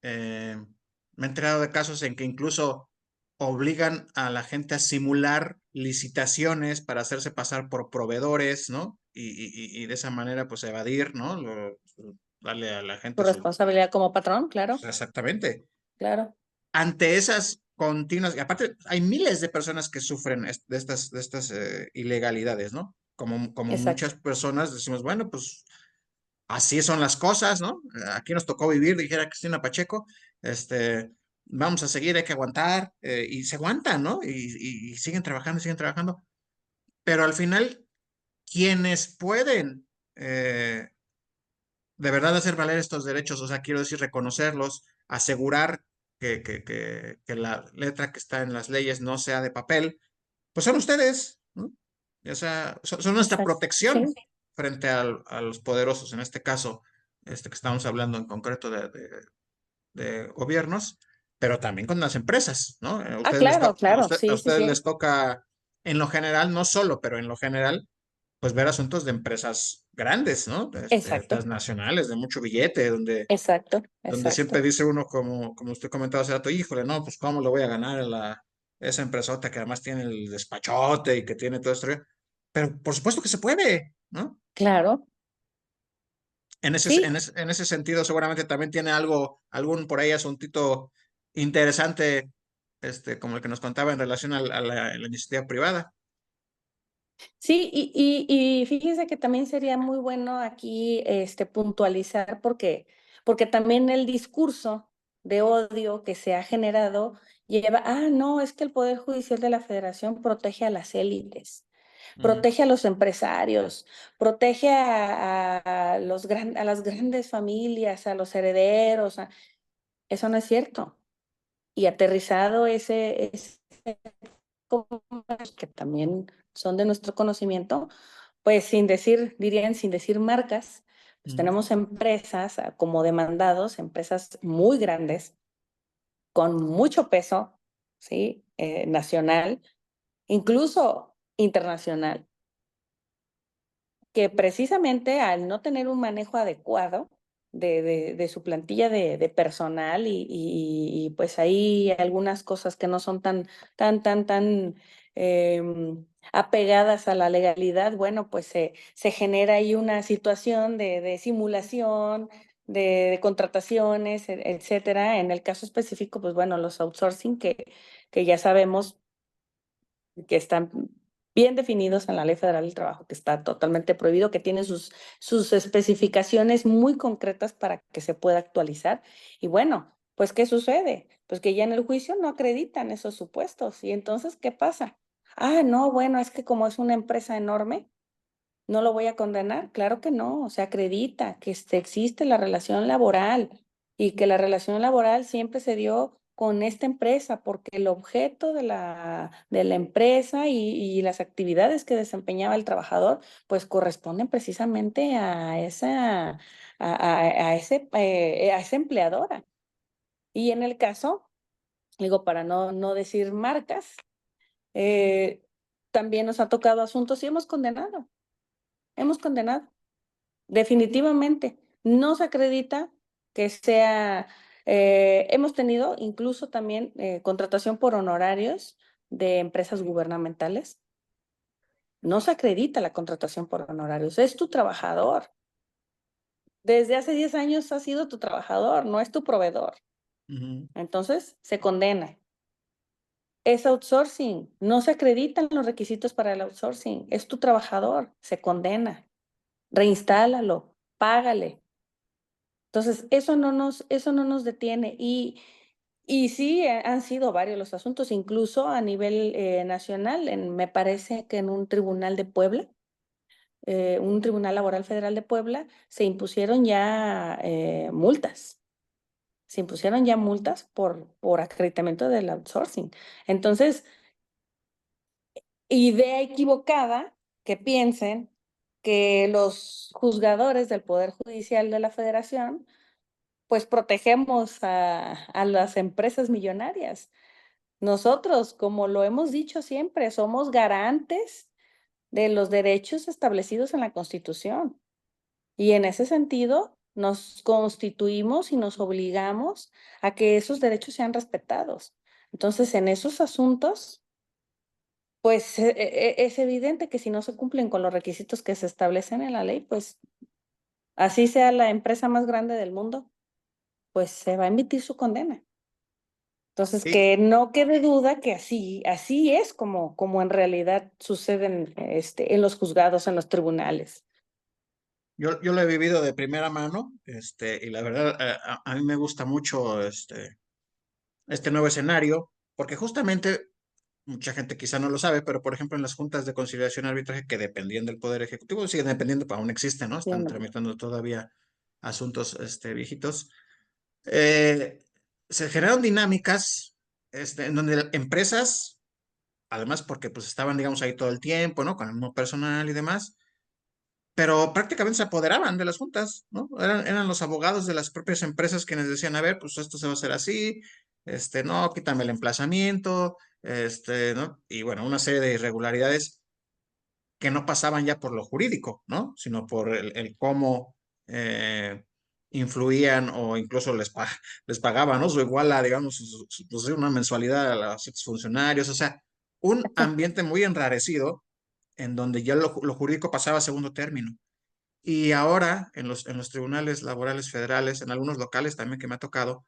Me he enterado de casos en que incluso obligan a la gente a simular licitaciones para hacerse pasar por proveedores, ¿no? Y de esa manera, pues evadir, ¿no? Darle a la Tu gente su... responsabilidad como patrón, claro, Exactamente. claro. Ante esas continuas, y aparte hay miles de personas que sufren de estas ilegalidades, ¿no? Como Exacto. muchas personas decimos, bueno, pues así son las cosas, ¿no? Aquí nos tocó vivir, dijera Cristina Pacheco, vamos a seguir, hay que aguantar, y se aguantan, ¿no? Y siguen trabajando, pero al final, quienes pueden de verdad hacer valer estos derechos, o sea, quiero decir, reconocerlos, asegurar que la letra que está en las leyes no sea de papel, pues son ustedes, ¿no? O sea, son nuestra Exacto. Sí, protección frente a los poderosos, en este caso, que estamos hablando en concreto de gobiernos, pero también con las empresas, ¿no? A ah, ustedes claro, claro, a sí, sí, ustedes sí. les toca, en lo general, no solo, pero en lo general, pues ver asuntos de empresas grandes, ¿no? Exacto, Transnacionales, de mucho billete, exacto, donde exacto. siempre dice uno, como usted comentaba hace rato, híjole, no, pues cómo le voy a ganar a esa empresota que además tiene el despachote y que tiene todo esto. Pero por supuesto que se puede, ¿no? Claro, sí. En ese sentido, seguramente también tiene algún por ahí asuntito interesante, como el que nos contaba en relación a la iniciativa privada. Sí, y fíjese que también sería muy bueno aquí puntualizar porque también el discurso de odio que se ha generado lleva, no, es que el Poder Judicial de la Federación protege a las élites, Ujú, protege a los empresarios, protege a las grandes familias, a los herederos. Eso no es cierto. Y aterrizado ese que también son de nuestro conocimiento, pues sin decir, dirían, sin decir marcas, pues ujú. tenemos empresas como demandados, empresas muy grandes, con mucho peso, ¿sí? Nacional, incluso internacional, que precisamente al no tener un manejo adecuado de su plantilla de personal y, pues hay algunas cosas que no son tan apegadas a la legalidad, bueno, pues se genera ahí una situación de simulación, de contrataciones, etcétera. En el caso específico, pues bueno, los outsourcing que ya sabemos que están bien definidos en la Ley Federal del Trabajo, que está totalmente prohibido, que tiene sus especificaciones muy concretas para que se pueda actualizar. Y bueno, pues ¿qué sucede? Pues que ya en el juicio no acreditan esos supuestos. ¿Y entonces qué pasa? No, bueno, es que como es una empresa enorme, no lo voy a condenar. Claro que no, se acredita que existe la relación laboral y que la relación laboral siempre se dio con esta empresa porque el objeto de la empresa y las actividades que desempeñaba el trabajador pues corresponden precisamente a esa empleadora. Y en el caso, digo, para no decir marcas, eh, también nos ha tocado asuntos y hemos condenado. Definitivamente, no se acredita que sea, hemos tenido incluso también contratación por honorarios de empresas gubernamentales. No se acredita la contratación por honorarios, es tu trabajador. Desde hace 10 años ha sido tu trabajador, no es tu proveedor. Ujú. Entonces, se condena. Es outsourcing, no se acreditan los requisitos para el outsourcing, es tu trabajador, se condena. Reinstálalo, págale. Entonces, eso no nos detiene. Y sí, han sido varios los asuntos, incluso a nivel nacional, me parece que en un tribunal de Puebla, un tribunal laboral federal de Puebla, se impusieron ya multas por acreditamiento del outsourcing. Entonces, idea equivocada que piensen que los juzgadores del Poder Judicial de la Federación pues protegemos a las empresas millonarias. Nosotros, como lo hemos dicho siempre, somos garantes de los derechos establecidos en la Constitución. Y en ese sentido, nos constituimos y nos obligamos a que esos derechos sean respetados. Entonces, en esos asuntos, pues es evidente que si no se cumplen con los requisitos que se establecen en la ley, pues así sea la empresa más grande del mundo, pues se va a emitir su condena. Entonces, Sí, que no quede duda que así es como en realidad suceden en los juzgados, en los tribunales. yo lo he vivido de primera mano, y la verdad, a mí me gusta mucho este nuevo escenario, porque justamente mucha gente quizá no lo sabe, pero por ejemplo en las juntas de conciliación y arbitraje que dependían del Poder Ejecutivo, siguen dependiendo, pero aún existen, ¿no? ¿Sí o Están no? tramitando todavía asuntos viejitos. Eh, Se generaron dinámicas en donde empresas además porque pues estaban, digamos, ahí todo el tiempo, ¿no? Con el mismo personal y demás, pero prácticamente se apoderaban de las juntas, ¿no? Eran los abogados de las propias empresas quienes decían, a ver, pues esto se va a hacer así, no, quítame el emplazamiento, ¿no? Y bueno, una serie de irregularidades que no pasaban ya por lo jurídico, ¿no? Sino por el cómo eh, influían o incluso les pagaban, ¿no? Su iguala, digamos, pues, una mensualidad a los ciertos funcionarios, o sea, un ambiente muy enrarecido en donde ya lo jurídico pasaba a segundo término. Y ahora, en los tribunales laborales federales, en algunos locales también que me ha tocado,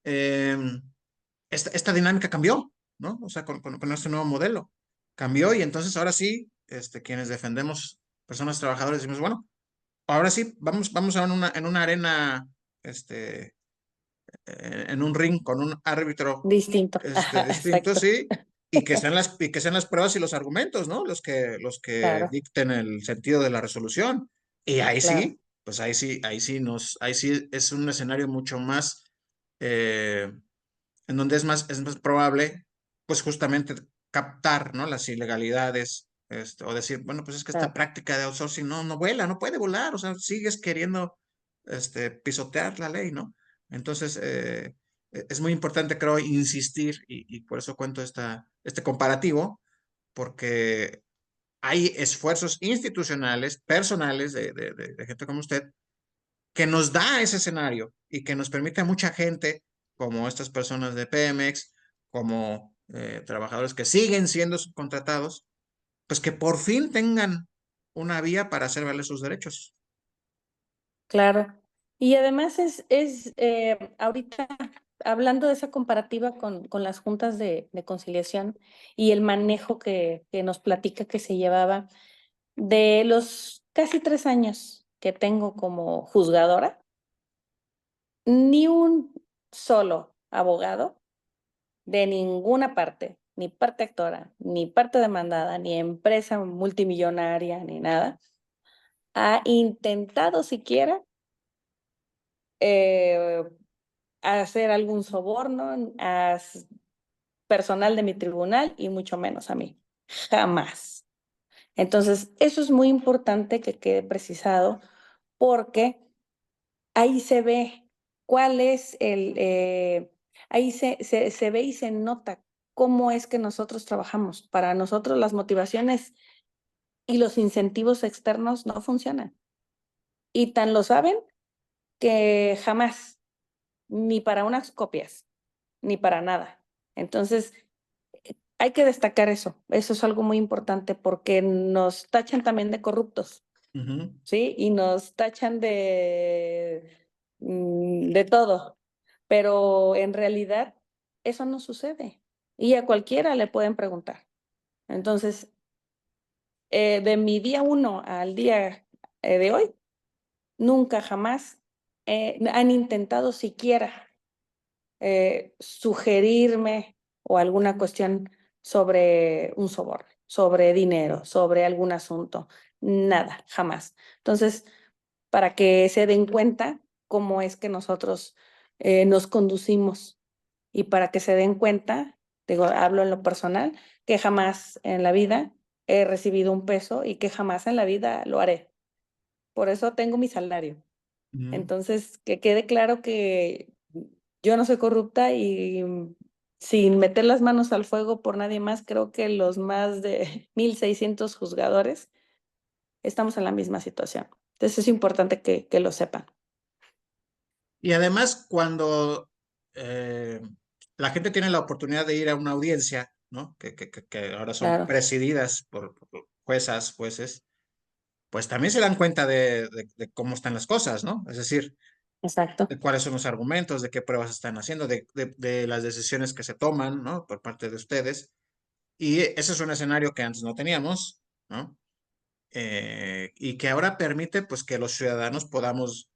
eh, esta dinámica cambió, ¿no? O sea, con este nuevo modelo. Cambió y entonces ahora sí, quienes defendemos personas trabajadoras decimos, bueno, ahora sí, vamos a en una arena, en un ring con un árbitro Distinto. Ajá, distinto, exacto. sí, y que sean las pruebas y los argumentos, ¿no? Los que Claro, dicten el sentido de la resolución. Y ahí claro, sí, pues ahí sí es un escenario mucho más, eh, en donde es más probable, pues justamente captar, ¿no? Las ilegalidades, o decir, bueno, pues es que esta claro, práctica de outsourcing no vuela, no puede volar, o sea, sigues queriendo, pisotear la ley, ¿no? Entonces, es muy importante, creo, insistir, y por eso cuento este comparativo, porque hay esfuerzos institucionales, personales, de gente como usted, que nos da ese escenario y que nos permite a mucha gente, como estas personas de Pemex, como trabajadores que siguen siendo subcontratados, pues que por fin tengan una vía para hacer valer sus derechos. claro. Y además ahorita, hablando de esa comparativa con las juntas de conciliación y el manejo que nos platica que se llevaba de los casi 3 años que tengo como juzgadora, ni un solo abogado de ninguna parte, ni parte actora, ni parte demandada, ni empresa multimillonaria, ni nada, ha intentado siquiera eh, hacer algún soborno personal de mi tribunal y mucho menos a mí. Jamás. Entonces, eso es muy importante que quede precisado porque ahí se ve cuál es ahí se ve y se nota cómo es que nosotros trabajamos. Para nosotros las motivaciones y los incentivos externos no funcionan. Y tan lo saben que jamás, ni para unas copias, ni para nada. Entonces, hay que destacar eso. Eso es algo muy importante porque nos tachan también de corruptos, Ujú. ¿sí? Y nos tachan de todo. Pero en realidad eso no sucede. Y a cualquiera le pueden preguntar. Entonces, de mi día 1 al día de hoy, nunca jamás han intentado siquiera sugerirme o alguna cuestión sobre un soborno, sobre dinero, sobre algún asunto. Nada, jamás. Entonces, para que se den cuenta cómo es que nosotros nos conducimos y para que se den cuenta, digo, hablo en lo personal, que jamás en la vida he recibido un peso y que jamás en la vida lo haré. Por eso tengo mi salario. Ujú. Entonces, que quede claro que yo no soy corrupta y sin meter las manos al fuego por nadie más, creo que los más de 1,600 juzgadores estamos en la misma situación. Entonces, es importante que lo sepan. Y además, cuando eh, la gente tiene la oportunidad de ir a una audiencia, ¿no? Que ahora son Claro, presididas por juezas, jueces, pues también se dan cuenta de cómo están las cosas, ¿no? Es decir, exacto, de cuáles son los argumentos, de qué pruebas están haciendo, de las decisiones que se toman, ¿no? Por parte de ustedes. Y ese es un escenario que antes no teníamos, ¿no? Y que ahora permite, pues, que los ciudadanos podamos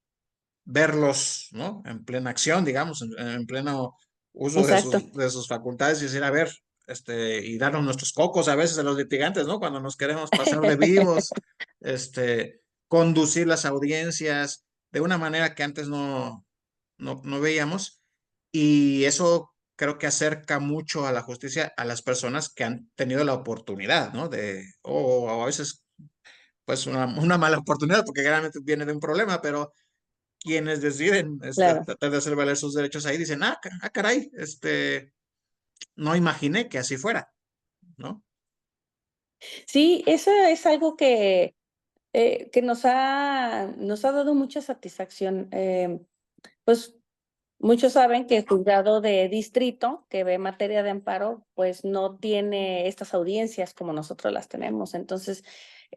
verlos, ¿no? En plena acción, digamos, en pleno uso exacto. de sus facultades y decir, a ver, y darnos nuestros cocos a veces a los litigantes, ¿no? Cuando nos queremos pasar de vivos, conducir las audiencias de una manera que antes no veíamos. Y eso creo que acerca mucho a la justicia a las personas que han tenido la oportunidad, ¿no? O a veces, pues, una mala oportunidad, porque generalmente viene de un problema, pero quienes deciden Claro. tratar de hacer valer sus derechos ahí dicen, caray, no imaginé que así fuera, ¿no? Sí, eso es algo que nos ha dado mucha satisfacción. Pues muchos saben que el juzgado de distrito que ve materia de amparo, pues no tiene estas audiencias como nosotros las tenemos. Entonces,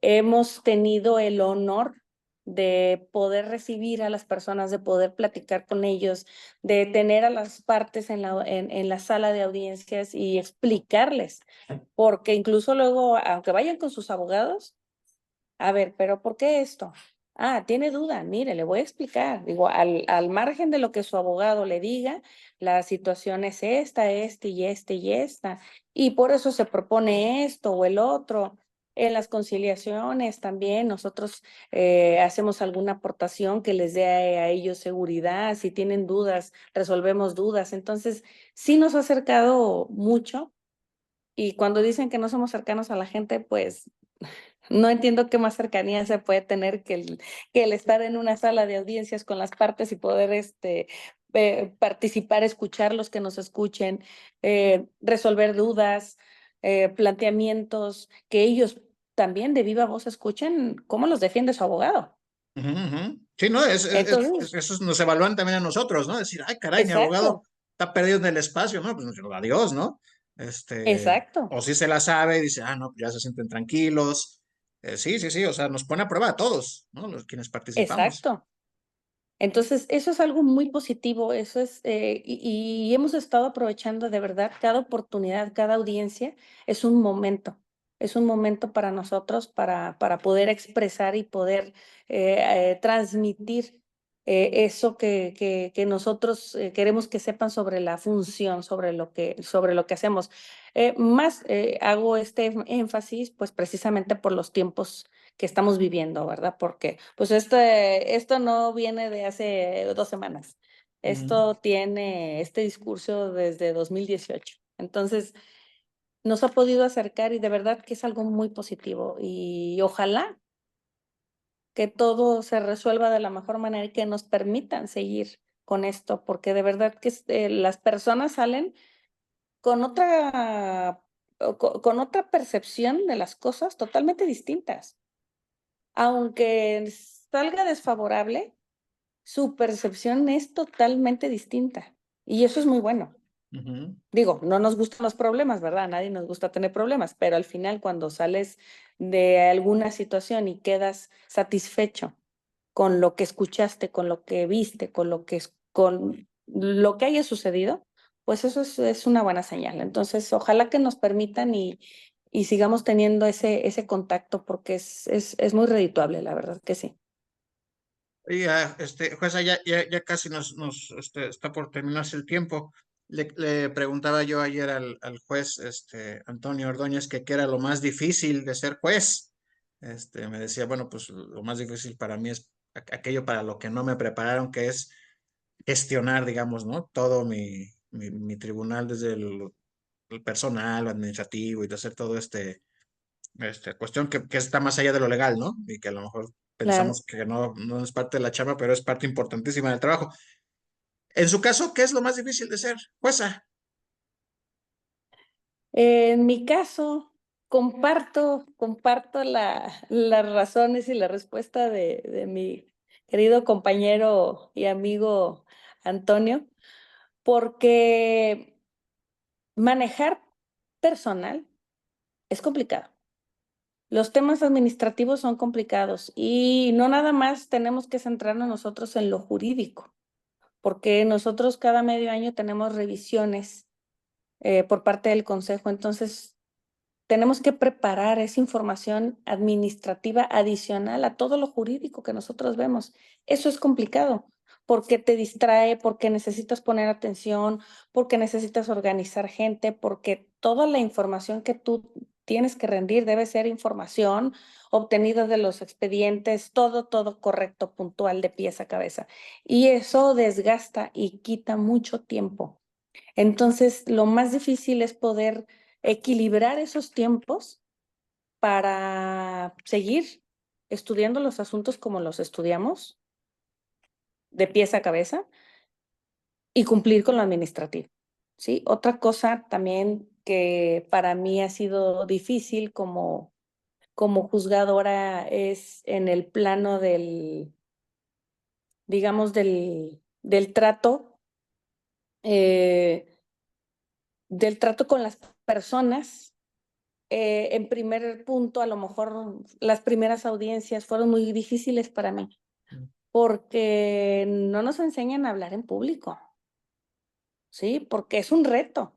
hemos tenido el honor de poder recibir a las personas, de poder platicar con ellos, de tener a las partes en la sala de audiencias y explicarles, porque incluso luego, aunque vayan con sus abogados, a ver, pero ¿por qué esto? Ah, tiene duda, mire, le voy a explicar. Digo, al margen de lo que su abogado le diga, la situación es esta, este y este y esta, y por eso se propone esto o el otro. En las conciliaciones también nosotros hacemos alguna aportación que les dé a ellos seguridad. Si tienen dudas, resolvemos dudas. Entonces, sí nos ha acercado mucho y cuando dicen que no somos cercanos a la gente, pues no entiendo qué más cercanía se puede tener que el estar en una sala de audiencias con las partes y poder participar, escuchar los que nos escuchen, resolver dudas, planteamientos, que ellos también de viva voz escuchen cómo los defiende su abogado. Ujú, ujú. Sí, no, Entonces, esos nos evalúan también a nosotros, ¿no? Decir, ay, caray, mi abogado exacto, está perdido en el espacio, ¿no? Pues adiós, ¿no? exacto, O si se la sabe y dice, no, pues ya se sienten tranquilos. Sí, sí, sí, o sea, nos pone a prueba a todos, ¿no? Los quienes participamos. exacto. Entonces, eso es algo muy positivo, eso es, y hemos estado aprovechando de verdad cada oportunidad, cada audiencia, es un momento para nosotros para poder expresar y poder transmitir eso que nosotros queremos que sepan sobre la función, sobre lo que hacemos. Más hago este énfasis, pues precisamente por los tiempos que estamos viviendo, ¿verdad? Porque pues esto no viene de hace 2 semanas. Ujú. Esto tiene este discurso desde 2018. Entonces, nos ha podido acercar y de verdad que es algo muy positivo y ojalá que todo se resuelva de la mejor manera y que nos permitan seguir con esto, porque de verdad que las personas salen con con otra percepción de las cosas totalmente distintas. Aunque salga desfavorable, su percepción es totalmente distinta, y eso es muy bueno. Ujú. Digo, no nos gustan los problemas, ¿verdad? A nadie nos gusta tener problemas, pero al final, cuando sales de alguna situación y quedas satisfecho con lo que escuchaste, con lo que viste, con lo que haya sucedido, pues eso es una buena señal. Entonces, ojalá que nos permitan y sigamos teniendo ese contacto porque es muy redituable, la verdad que sí. Y ya, jueza, ya casi está por terminarse el tiempo. Le preguntaba yo ayer al juez, Antonio Ordóñez, que qué era lo más difícil de ser juez. Me decía, bueno, pues lo más difícil para mí es aquello para lo que no me prepararon, que es gestionar, digamos, ¿no? Todo mi tribunal, desde el personal, lo administrativo y de hacer todo cuestión que está más allá de lo legal, ¿no? Y que a lo mejor Claro. pensamos que no es parte de la chamba, pero es parte importantísima del trabajo. En su caso, ¿qué es lo más difícil de ser jueza? En mi caso, comparto las razones y la respuesta de mi querido compañero y amigo Antonio, porque manejar personal es complicado. Los temas administrativos son complicados y no nada más tenemos que centrarnos nosotros en lo jurídico, porque nosotros cada medio año tenemos revisiones por parte del consejo. Entonces, tenemos que preparar esa información administrativa adicional a todo lo jurídico que nosotros vemos. Eso es complicado porque te distrae, porque necesitas poner atención, porque necesitas organizar gente, porque toda la información que tú tienes que rendir debe ser información obtenida de los expedientes, todo correcto, puntual, de pies a cabeza. Y eso desgasta y quita mucho tiempo. Entonces, lo más difícil es poder equilibrar esos tiempos para seguir estudiando los asuntos como los estudiamos, de pies a cabeza, y cumplir con lo administrativo, ¿sí? Otra cosa también que para mí ha sido difícil como juzgadora es en el plano digamos, del trato, eh, del trato con las personas. En primer punto, a lo mejor las primeras audiencias fueron muy difíciles para mí, porque no nos enseñan a hablar en público, ¿sí? Porque es un reto.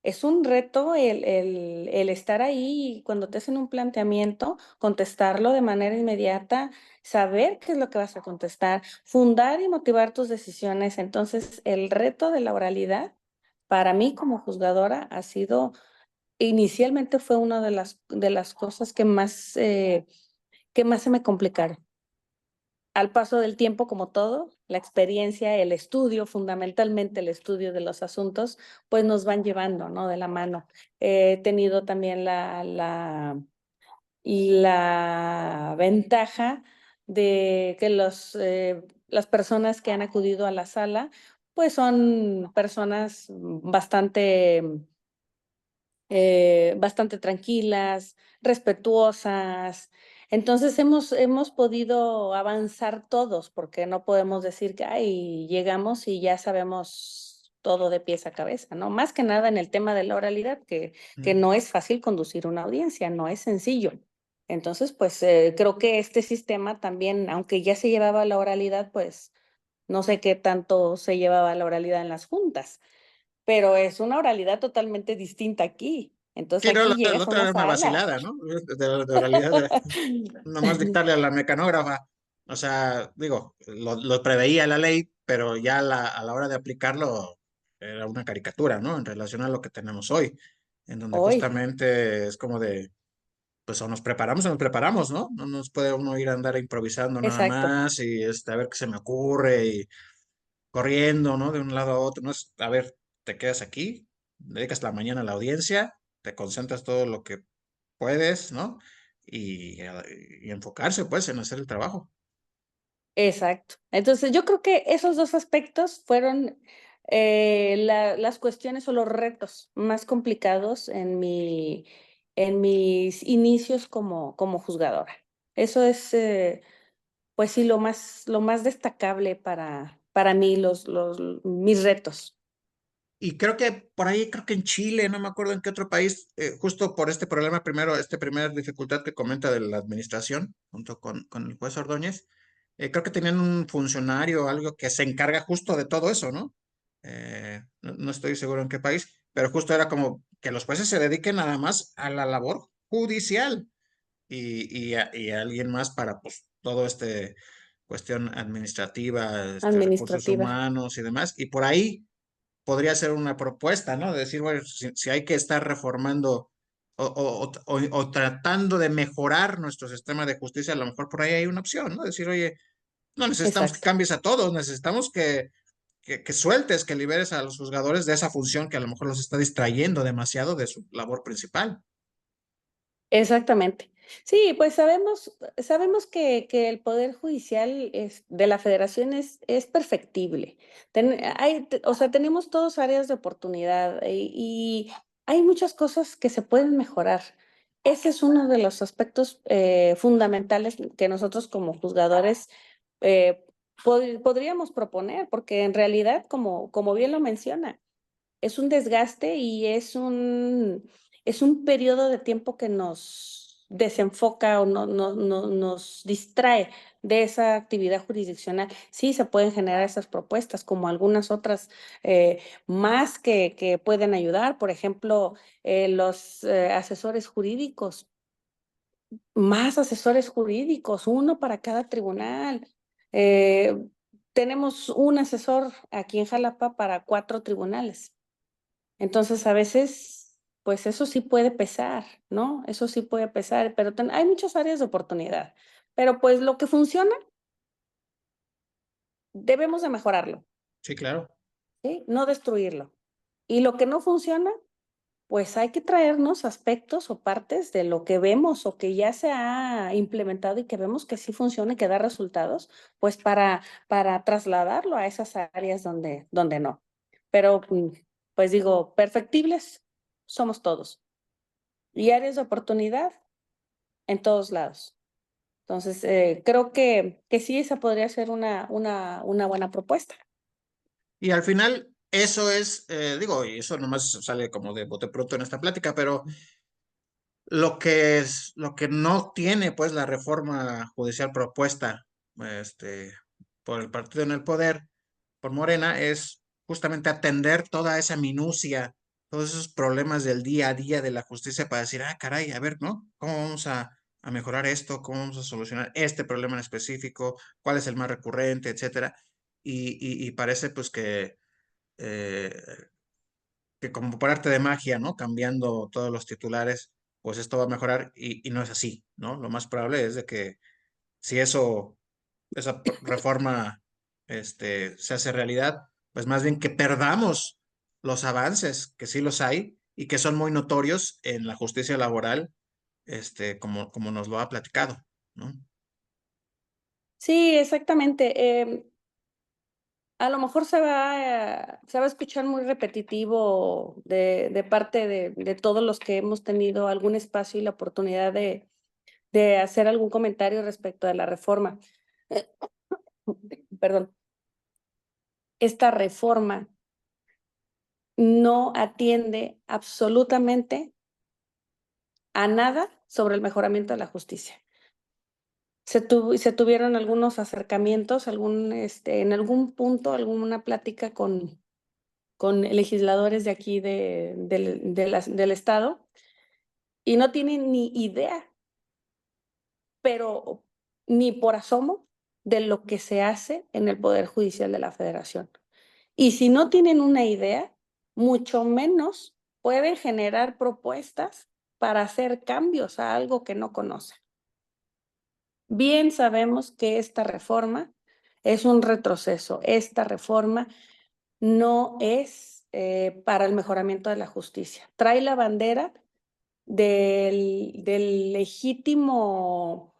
Es un reto el estar ahí y cuando te hacen un planteamiento, contestarlo de manera inmediata, saber qué es lo que vas a contestar, fundar y motivar tus decisiones. Entonces, el reto de la oralidad, para mí como juzgadora, ha sido, inicialmente fue una de las cosas que más se me complicaron. Al paso del tiempo, como todo, la experiencia, el estudio, fundamentalmente el estudio de los asuntos, pues nos van llevando, ¿no? De la mano. He tenido también la ventaja de que las personas que han acudido a la sala, pues son personas bastante tranquilas, respetuosas. Entonces hemos podido avanzar todos, porque no podemos decir que ay, llegamos y ya sabemos todo de pies a cabeza, ¿no? Más que nada en el tema de la oralidad, que no es fácil conducir una audiencia, no es sencillo. Entonces, pues creo que este sistema también, aunque ya se llevaba la oralidad, pues no sé qué tanto se llevaba la oralidad en las juntas, pero es una oralidad totalmente distinta aquí. Entonces Sí, no, aquí la llegas a otra una era una sala. vacilada, ¿no? De realidad, nomás dictarle a la mecanógrafa. O sea, digo, lo preveía la ley, pero ya a la hora de aplicarlo era una caricatura, ¿no? En relación a lo que tenemos hoy, en donde Hoy, justamente es como de, pues o nos preparamos, ¿no? No nos puede uno ir a andar improvisando nada exacto, más y a ver qué se me ocurre y corriendo, ¿no? De un lado a otro, ¿no? Es, a ver, te quedas aquí, dedicas la mañana a la audiencia, te concentras todo lo que puedes, ¿no? Y enfocarse, pues, en hacer el trabajo. exacto. Entonces yo creo que esos dos aspectos fueron las cuestiones o los retos más complicados en mis inicios como juzgadora. Eso es, pues sí, lo más destacable para mí, mis retos. Y creo que por ahí, creo que en Chile, no me acuerdo en qué otro país, justo por este problema primero, esta primera dificultad que comenta de la administración, junto con el juez Ordóñez, creo que tenían un funcionario o algo que se encarga justo de todo eso, ¿no? No estoy seguro en qué país, pero justo era como que los jueces se dediquen nada más a la labor judicial y alguien más para, pues, todo este cuestión administrativa, recursos Administrativa. humanos y demás, y por ahí podría ser una propuesta, ¿no? De decir, bueno, si hay que estar reformando o tratando de mejorar nuestro sistema de justicia, a lo mejor por ahí hay una opción, ¿no? Decir, oye, no necesitamos que Exacto. cambies a todos, necesitamos que sueltes, que liberes a los juzgadores de esa función que a lo mejor los está distrayendo demasiado de su labor principal. Exactamente. Sí, pues sabemos que el Poder Judicial de la Federación es perfectible. O sea, tenemos todos áreas de oportunidad y hay muchas cosas que se pueden mejorar. Ese es uno de los aspectos fundamentales que nosotros como juzgadores eh, podríamos proponer, porque en realidad, como bien lo menciona, es un desgaste y es un periodo de tiempo que nos desenfoca o nos distrae de esa actividad jurisdiccional. Sí, se pueden generar esas propuestas, como algunas otras más que pueden ayudar. Por ejemplo, los asesores jurídicos, más asesores jurídicos, uno para cada tribunal. Eh, tenemos un asesor aquí en Jalapa para 4 tribunales. Entonces, a veces, pues eso sí puede pesar, ¿no? Eso sí puede pesar, pero hay muchas áreas de oportunidad. Pero pues lo que funciona, debemos de mejorarlo, Sí, claro. ¿sí? No destruirlo. Y lo que no funciona, pues hay que traernos aspectos o partes de lo que vemos o que ya se ha implementado y que vemos que sí funciona y que da resultados, pues para trasladarlo a esas áreas donde no. Pero, pues digo, perfectibles somos todos. Y áreas de oportunidad en todos lados. Entonces, creo que sí, esa podría ser una buena propuesta. Y al final, eso es, digo, y eso nomás sale como de bote pronto en esta plática, pero lo que no tiene, pues, la reforma judicial propuesta, este, por el partido en el poder, por Morena, es justamente atender toda esa minucia, todos esos problemas del día a día de la justicia para decir, ah, caray, a ver, ¿no? ¿Cómo vamos a mejorar esto? ¿Cómo vamos a solucionar este problema en específico? ¿Cuál es el más recurrente, etcétera? Y parece, pues, eh, que como por arte de magia, ¿no? Cambiando todos los titulares, pues esto va a mejorar y no es así, ¿no? Lo más probable es de que si esa reforma, se hace realidad, pues más bien que perdamos los avances, que sí los hay y que son muy notorios en la justicia laboral, como nos lo ha platicado, ¿no? Sí, exactamente. A lo mejor se va a escuchar muy repetitivo de parte de todos los que hemos tenido algún espacio y la oportunidad de hacer algún comentario respecto de la reforma. Perdón. Esta reforma no atiende absolutamente a nada sobre el mejoramiento de la justicia. Se tuvieron algunos acercamientos, en algún punto, alguna plática con legisladores de aquí del estado, y no tienen ni idea, pero ni por asomo, de lo que se hace en el Poder Judicial de la Federación. Y si no tienen una idea, mucho menos pueden generar propuestas para hacer cambios a algo que no conocen. Bien sabemos que esta reforma es un retroceso. Esta reforma no es para el mejoramiento de la justicia. Trae la bandera del legítimo,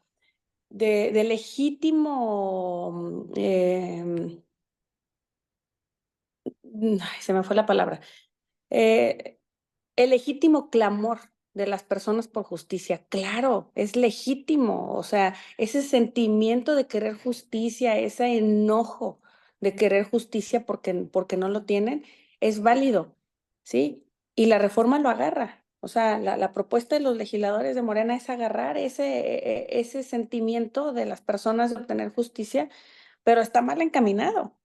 del legítimo, ay, se me fue la palabra, eh, el legítimo clamor de las personas por justicia. Claro, es legítimo, o sea, ese sentimiento de querer justicia, ese enojo de querer justicia porque no lo tienen, es válido, ¿sí? Y la reforma lo agarra. O sea, la propuesta de los legisladores de Morena es agarrar ese sentimiento de las personas de obtener justicia, pero está mal encaminado,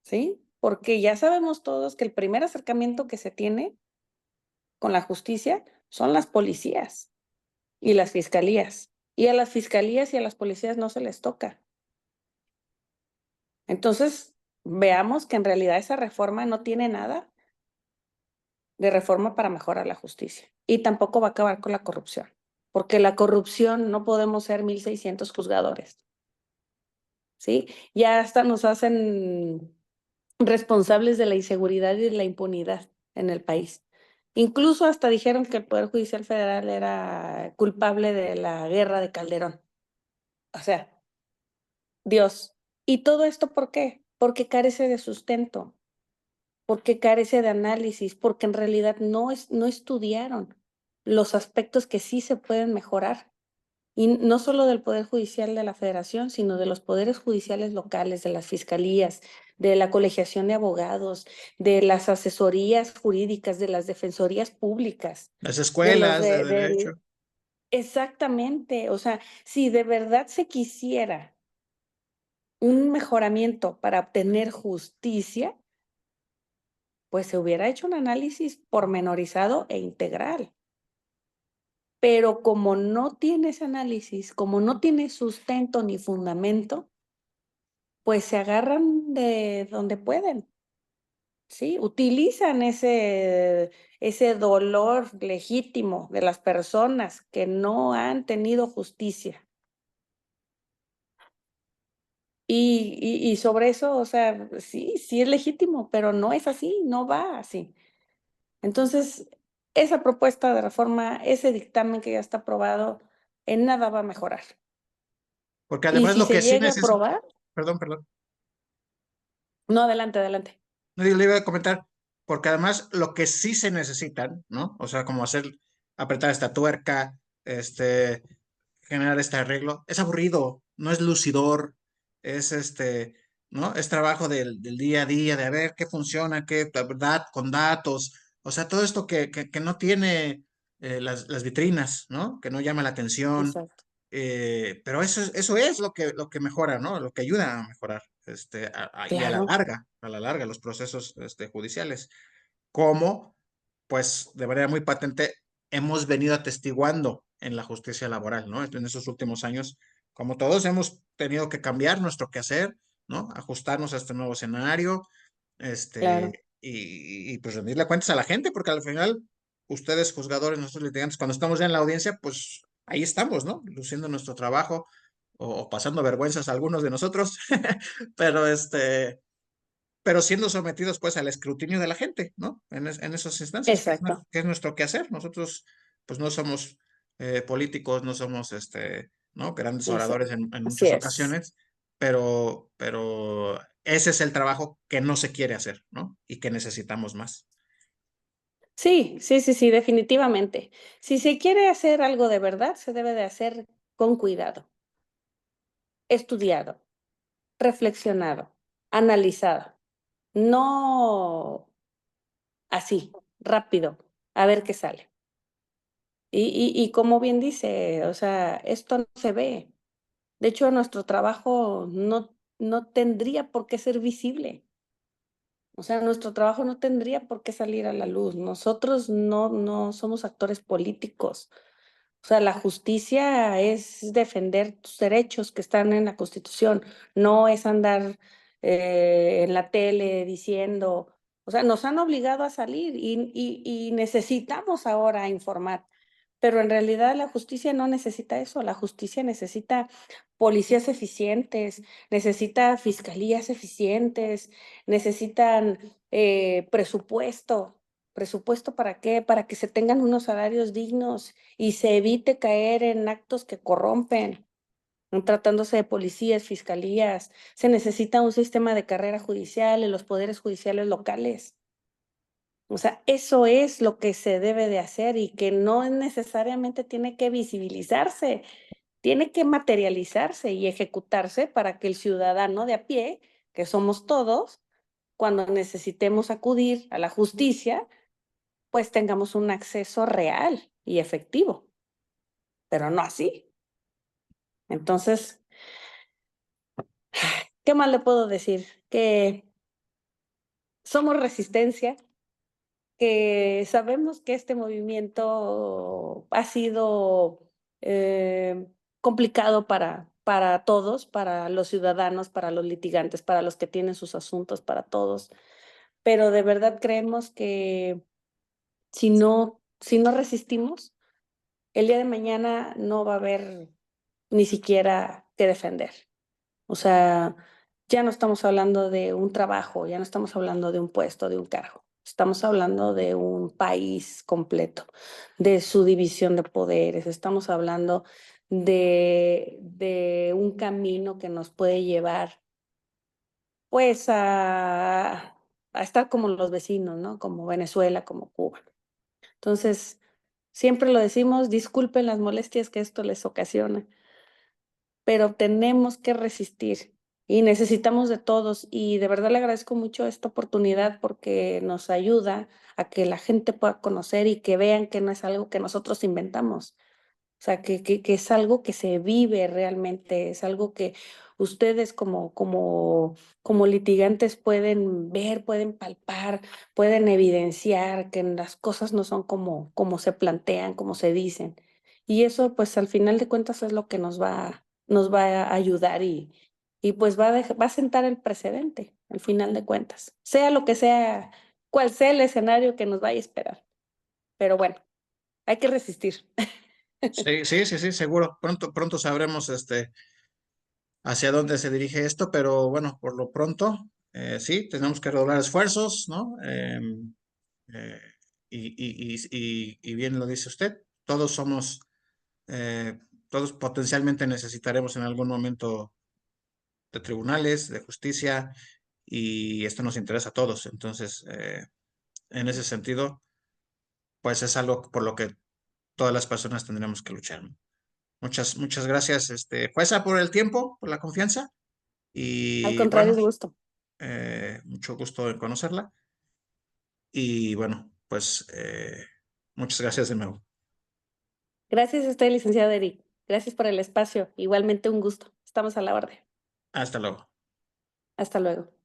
¿sí? Porque ya sabemos todos que el primer acercamiento que se tiene con la justicia son las policías y las fiscalías. Y a las fiscalías y a las policías no se les toca. Entonces, veamos que en realidad esa reforma no tiene nada de reforma para mejorar la justicia. Y tampoco va a acabar con la corrupción. Porque la corrupción no podemos ser 1,600 juzgadores, ¿sí? Ya hasta nos hacen responsables de la inseguridad y de la impunidad en el país. Incluso hasta dijeron que el Poder Judicial Federal era culpable de la guerra de Calderón. O sea, Dios. ¿Y todo esto por qué? Porque carece de sustento, porque carece de análisis, porque en realidad no estudiaron los aspectos que sí se pueden mejorar. Y no solo del Poder Judicial de la Federación, sino de los poderes judiciales locales, de las fiscalías, de la colegiación de abogados, de las asesorías jurídicas, de las defensorías públicas, Las de los escuelas de derecho. exactamente. O sea, si de verdad se quisiera un mejoramiento para obtener justicia, pues se hubiera hecho un análisis pormenorizado e integral. Pero como no tiene ese análisis, como no tiene sustento ni fundamento, pues se agarran de donde pueden, ¿sí? Utilizan ese dolor legítimo de las personas que no han tenido justicia Y sobre eso, o sea, sí, sí es legítimo, pero no es así, no va así. Entonces, esa propuesta de reforma, ese dictamen que ya está aprobado, en nada va a mejorar. Porque Y además si lo que se sí llega a necesita, aprobar, perdón. no, adelante, adelante. No, yo le iba a comentar, porque además lo que sí se necesitan, ¿no? O sea, como hacer, apretar esta tuerca, este, generar este arreglo, es aburrido, no es lucidor, es ¿no? Es trabajo del día a día, de a ver qué funciona, qué, verdad, con datos, o sea, todo esto que no tiene las vitrinas, ¿no? Que no llama la atención, Exacto. pero eso es lo que mejora, ¿no? Lo que ayuda a mejorar, y Claro, a la larga, los procesos, judiciales. Como, pues, de manera muy patente, hemos venido atestiguando en la justicia laboral, ¿no? En esos últimos años, como todos hemos tenido que cambiar nuestro quehacer, ¿no? Ajustarnos a este nuevo escenario, claro. pues rendirle cuentas a la gente, porque al final, ustedes, juzgadores, nosotros litigantes, cuando estamos ya en la audiencia, pues ahí estamos, ¿no? Luciendo nuestro trabajo o pasando vergüenzas a algunos de nosotros, pero pero siendo sometidos pues al escrutinio de la gente, ¿no? En esas instancias, Exacto. que es nuestro quehacer. Nosotros pues no somos políticos, no somos ¿no? Grandes oradores Exacto. en Así muchas es. ocasiones, pero ese es el trabajo que no se quiere hacer, ¿no? Y que necesitamos más. Sí, sí, sí, sí, definitivamente. Si se quiere hacer algo de verdad, se debe de hacer con cuidado, estudiado, reflexionado, analizado, no así, rápido, a ver qué sale. Y como bien dice, o sea, esto no se ve. De hecho, nuestro trabajo no tendría por qué ser visible. O sea, nuestro trabajo no tendría por qué salir a la luz. Nosotros no somos actores políticos. O sea, la justicia es defender tus derechos que están en la Constitución, no es andar en la tele diciendo, o sea, nos han obligado a salir y necesitamos ahora informar, pero en realidad la justicia no necesita eso, la justicia necesita policías eficientes, necesita fiscalías eficientes, necesitan presupuesto. ¿Presupuesto para qué? Para que se tengan unos salarios dignos y se evite caer en actos que corrompen, tratándose de policías, fiscalías. Se necesita un sistema de carrera judicial en los poderes judiciales locales. O sea, eso es lo que se debe de hacer y que no necesariamente tiene que visibilizarse, tiene que materializarse y ejecutarse para que el ciudadano de a pie, que somos todos, cuando necesitemos acudir a la justicia, pues tengamos un acceso real y efectivo, pero no así. Entonces, ¿qué más le puedo decir? Que somos resistencia, que sabemos que este movimiento ha sido complicado para todos, para los ciudadanos, para los litigantes, para los que tienen sus asuntos, para todos, pero de verdad creemos que si no resistimos, el día de mañana no va a haber ni siquiera que defender. O sea, ya no estamos hablando de un trabajo, ya no estamos hablando de un puesto, de un cargo. Estamos hablando de un país completo, de su división de poderes. Estamos hablando de un camino que nos puede llevar, pues, a estar como los vecinos, ¿no? Como Venezuela, como Cuba. Entonces, siempre lo decimos, disculpen las molestias que esto les ocasiona, pero tenemos que resistir y necesitamos de todos. Y de verdad le agradezco mucho esta oportunidad porque nos ayuda a que la gente pueda conocer y que vean que no es algo que nosotros inventamos. O sea, que es algo que se vive realmente, es algo que ustedes como litigantes pueden ver, pueden palpar, pueden evidenciar que las cosas no son como se plantean, como se dicen. Y eso, pues al final de cuentas, es lo que nos va a ayudar y pues va a sentar el precedente, al final de cuentas, sea lo que sea, cual sea el escenario que nos vaya a esperar. Pero bueno, hay que resistir. Sí, sí, sí, sí, seguro. Pronto sabremos hacia dónde se dirige esto, pero bueno, por lo pronto, sí, tenemos que redoblar esfuerzos, ¿no? Eh, y bien lo dice usted, todos somos, eh, todos potencialmente necesitaremos en algún momento de tribunales, de justicia, y esto nos interesa a todos. Entonces, en ese sentido, pues es algo por lo que todas las personas tendremos que luchar. Muchas gracias, jueza, por el tiempo, por la confianza, Al y contrario, bueno, es gusto. mucho gusto en conocerla. Y bueno, pues muchas gracias de nuevo. Gracias a usted, licenciado Eric. Gracias por el espacio. Igualmente un gusto. Estamos a la orden. Hasta luego. Hasta luego.